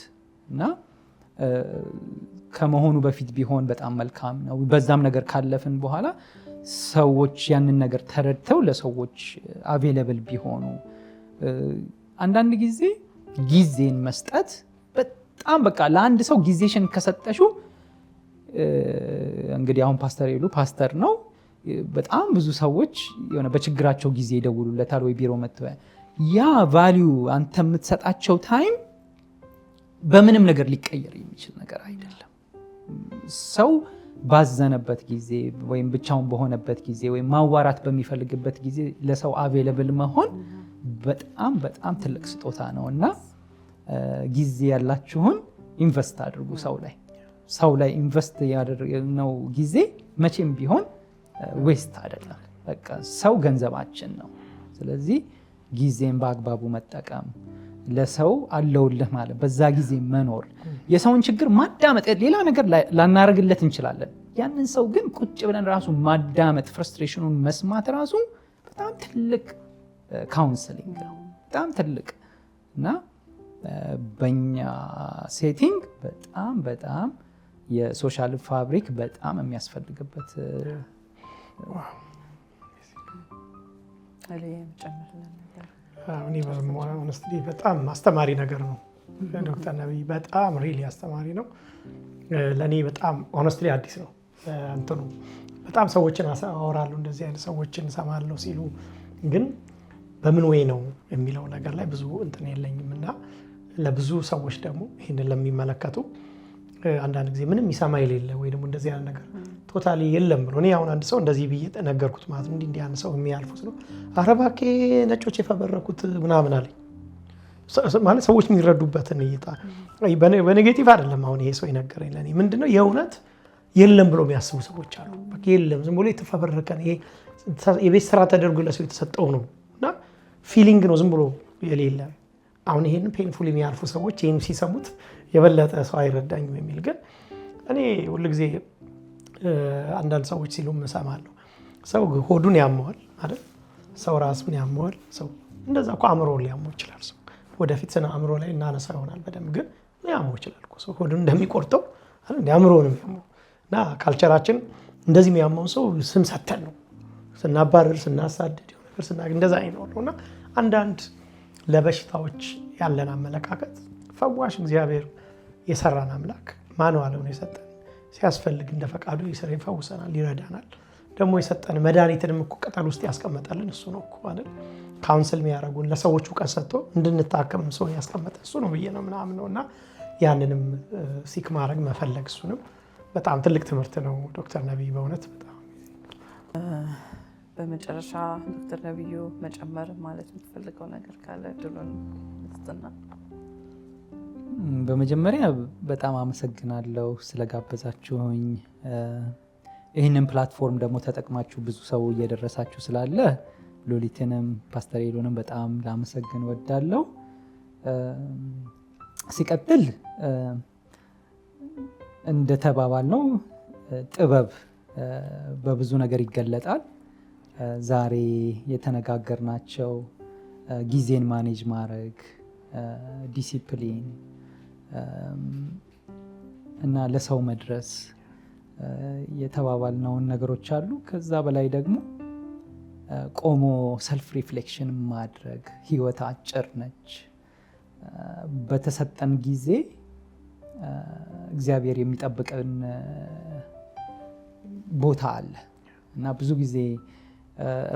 እና ከመሆኑ በፊት ቢሆን በጣም መልካም ነው። በዛም ነገር ካለፍን በኋላ ሰዎች ያንን ነገር ተረድተው ለሰዎች አቬለብል ቢሆኑ፣ አንዳንድ ጊዜ ጊዜን መስጠት በጣም በቃ ለአንድ ሰው ጊዜሽን ከሰጠሹ እንግዲህ አሁን ፓስተር ይሉ ፓስተር ነው። በጣም ብዙ ሰዎች የሆነ በችግራቸው ጊዜ ይደውሉለታል ወይ ቢሮ መጥተው ያ ቫሊዩ አንተ የምትሰጣቸው ታይም በምንም ነገር ሊቀየር የሚችል ነገር አይደለም። ሰው ባዘነበት ጊዜ ወይም ብቻውን በሆነበት ጊዜ ወይም ማዋራት በሚፈልግበት ጊዜ ለሰው አቬለብል መሆን በጣም በጣም ትልቅ ስጦታ ነው እና ጊዜ ያላችሁን ኢንቨስት አድርጉ ሰው ላይ ኢንቨስት ያደረግነው ጊዜ መቼም ቢሆን ዌስት አይደለም። በቃ ሰው ገንዘባችን ነው። ስለዚህ ጊዜን በአግባቡ መጠቀም፣ ለሰው አለውልህ ማለት በዛ ጊዜ መኖር፣ የሰውን ችግር ማዳመጥ። ሌላ ነገር ላናረግለት እንችላለን። ያንን ሰው ግን ቁጭ ብለን ራሱ ማዳመጥ፣ ፍርስትሬሽኑን መስማት ራሱ በጣም ትልቅ ካውንስሊንግ ነው። በጣም ትልቅ እና በእኛ ሴቲንግ በጣም በጣም የሶሻል ፋብሪክ በጣም የሚያስፈልግበት በጣም አስተማሪ ነገር ነው። ዶክተር ነቢይ በጣም ሪሊ አስተማሪ ነው። ለእኔ በጣም ሆነስትሊ አዲስ ነው እንትኑ። በጣም ሰዎችን አወራለሁ፣ እንደዚህ አይነት ሰዎችን እሰማለሁ ሲሉ ግን በምን ወይ ነው የሚለው ነገር ላይ ብዙ እንትን የለኝም እና ለብዙ ሰዎች ደግሞ ይህንን ለሚመለከቱ አንዳንድ ጊዜ ምንም ይሰማ የሌለ ወይ ደግሞ እንደዚህ አይነት ነገር ቶታሊ የለም ብሎ እኔ አሁን አንድ ሰው እንደዚህ ብዬ ነገርኩት ማለት ነው። እንዲህ ያን ሰው የሚያልፉት ነው ኧረ እባክህ ነጮች የፈበረኩት ምናምን አለኝ ማለት ሰዎች የሚረዱበትን እይታ በኔጌቲቭ አይደለም። አሁን ይሄ ሰው የነገረኝ ለእኔ ምንድነው የእውነት የለም ብሎ የሚያስቡ ሰዎች አሉ። በቃ የለም ዝም ብሎ የተፈበረከ ይሄ የቤት ስራ ተደርጎ ለሰው የተሰጠው ነው እና ፊሊንግ ነው ዝም ብሎ የሌለ። አሁን ይሄንን ፔንፉል የሚያልፉ ሰዎች ይሄን ሲሰሙት የበለጠ ሰው አይረዳኝም የሚል ግን እኔ ሁልጊዜ አንዳንድ ሰዎች ሲሉ እሰማለሁ። ሰው ሆዱን ያመዋል አይደል? ሰው ራሱን ያመዋል። ሰው እንደዛ እኮ አእምሮውን ሊያመው ይችላል። ሰው ወደፊት ስለ አእምሮ ላይ እናነሳ ይሆናል በደንብ ግን ያመው ይችላል እኮ ሰው ሆዱን እንደሚቆርጠው አይደል? አእምሮውንም ያመው እና ካልቸራችን እንደዚህ የሚያመውን ሰው ስም ሰተን ነው ስናባረር፣ ስናሳድድ ነገር ስናገኝ እንደዛ አይኖርና አንዳንድ ለበሽታዎች ያለን አመለካከት ፈዋሽ እግዚአብሔር የሰራን አምላክ ማንዋል ነው የሰጠን። ሲያስፈልግ እንደ ፈቃዱ ይፈውሰናል፣ ይረዳናል። ደግሞ የሰጠን መድኃኒትንም እኮ ቅጠል ውስጥ ያስቀመጠልን እሱ ነው እኮ አይደል? ካውንስል የሚያደርጉን ለሰዎች እውቀት ሰጥቶ እንድንታከም ሰውን ያስቀመጠ እሱ ነው ብዬ ነው ምናምን ነው። እና ያንንም ሲክ ማድረግ መፈለግ እሱንም በጣም ትልቅ ትምህርት ነው ዶክተር ነቢይ በእውነት በጣም። በመጨረሻ ዶክተር ነቢዩ መጨመር ማለት የምትፈልገው ነገር ካለ ድሉን ስጥና። በመጀመሪያ በጣም አመሰግናለሁ ስለጋበዛችሁኝ። ይህንን ፕላትፎርም ደግሞ ተጠቅማችሁ ብዙ ሰው እየደረሳችሁ ስላለ ሎሊትንም ፓስተር ኤሎንም በጣም ላመሰግን ወዳለሁ። ሲቀጥል እንደተባባል ነው ጥበብ በብዙ ነገር ይገለጣል። ዛሬ የተነጋገርናቸው ጊዜን ማኔጅ ማድረግ፣ ዲሲፕሊን እና ለሰው መድረስ የተባባልነውን ነገሮች አሉ። ከዛ በላይ ደግሞ ቆሞ ሰልፍ ሪፍሌክሽን ማድረግ፣ ህይወት አጭር ነች። በተሰጠን ጊዜ እግዚአብሔር የሚጠብቀን ቦታ አለ እና ብዙ ጊዜ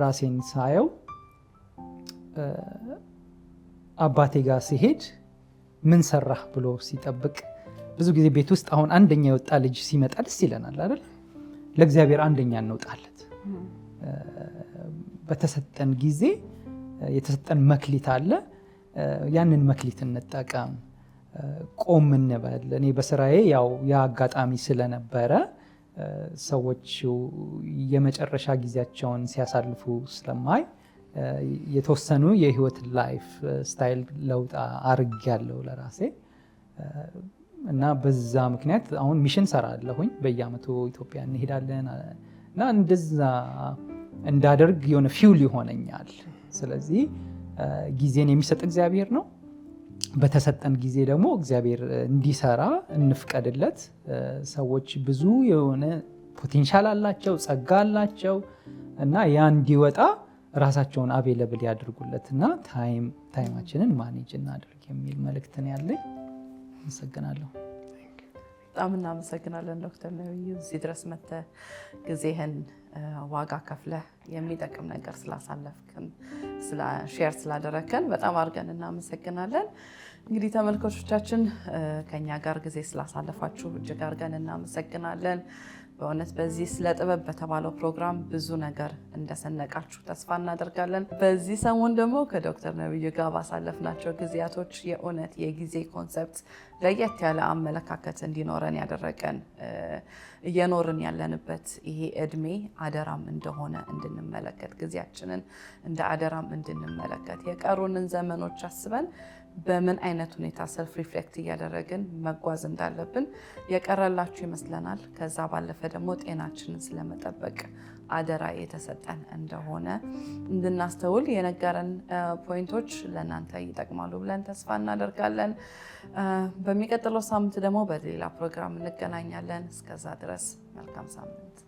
ራሴን ሳየው አባቴ ጋር ሲሄድ ምን ሰራህ ብሎ ሲጠብቅ ብዙ ጊዜ ቤት ውስጥ አሁን አንደኛ የወጣ ልጅ ሲመጣ ደስ ይለናል አይደል? ለእግዚአብሔር አንደኛ እንውጣለት። በተሰጠን ጊዜ የተሰጠን መክሊት አለ። ያንን መክሊት እንጠቀም፣ ቆም እንበል። እኔ በስራዬ ያው የአጋጣሚ ስለነበረ ሰዎች የመጨረሻ ጊዜያቸውን ሲያሳልፉ ስለማይ የተወሰኑ የህይወት ላይፍ ስታይል ለውጥ አድርጌያለሁ ለራሴ እና በዛ ምክንያት አሁን ሚሽን ሰራለሁኝ። በየአመቱ ኢትዮጵያ እንሄዳለን እና እንደዛ እንዳደርግ የሆነ ፊውል ይሆነኛል። ስለዚህ ጊዜን የሚሰጥ እግዚአብሔር ነው። በተሰጠን ጊዜ ደግሞ እግዚአብሔር እንዲሰራ እንፍቀድለት። ሰዎች ብዙ የሆነ ፖቴንሻል አላቸው፣ ጸጋ አላቸው እና ያ እንዲወጣ ራሳቸውን አቬለብል ያድርጉለት እና ታይማችንን ማኔጅ እናድርግ የሚል መልእክትን ያለኝ። አመሰግናለሁ። በጣም እናመሰግናለን ዶክተር ነቢዩ እዚህ ድረስ መጥተህ ጊዜህን ዋጋ ከፍለህ የሚጠቅም ነገር ስላሳለፍክን ሼር ስላደረከን በጣም አድርገን እናመሰግናለን። እንግዲህ ተመልካቾቻችን ከኛ ጋር ጊዜ ስላሳለፋችሁ እጅግ አድርገን እናመሰግናለን። በእውነት በዚህ ስለ ጥበብ በተባለው ፕሮግራም ብዙ ነገር እንደሰነቃችሁ ተስፋ እናደርጋለን። በዚህ ሰሞን ደግሞ ከዶክተር ነቢዩ ጋር ባሳለፍናቸው ጊዜያቶች የእውነት የጊዜ ኮንሰፕት ለየት ያለ አመለካከት እንዲኖረን ያደረገን እየኖርን ያለንበት ይሄ እድሜ አደራም እንደሆነ እንድንመለከት፣ ጊዜያችንን እንደ አደራም እንድንመለከት፣ የቀሩንን ዘመኖች አስበን በምን አይነት ሁኔታ ሰልፍ ሪፍሌክት እያደረግን መጓዝ እንዳለብን የቀረላችሁ ይመስለናል። ከዛ ባለፈ ደግሞ ጤናችንን ስለመጠበቅ አደራ የተሰጠን እንደሆነ እንድናስተውል የነገረን ፖይንቶች ለእናንተ ይጠቅማሉ ብለን ተስፋ እናደርጋለን። በሚቀጥለው ሳምንት ደግሞ በሌላ ፕሮግራም እንገናኛለን። እስከዛ ድረስ መልካም ሳምንት።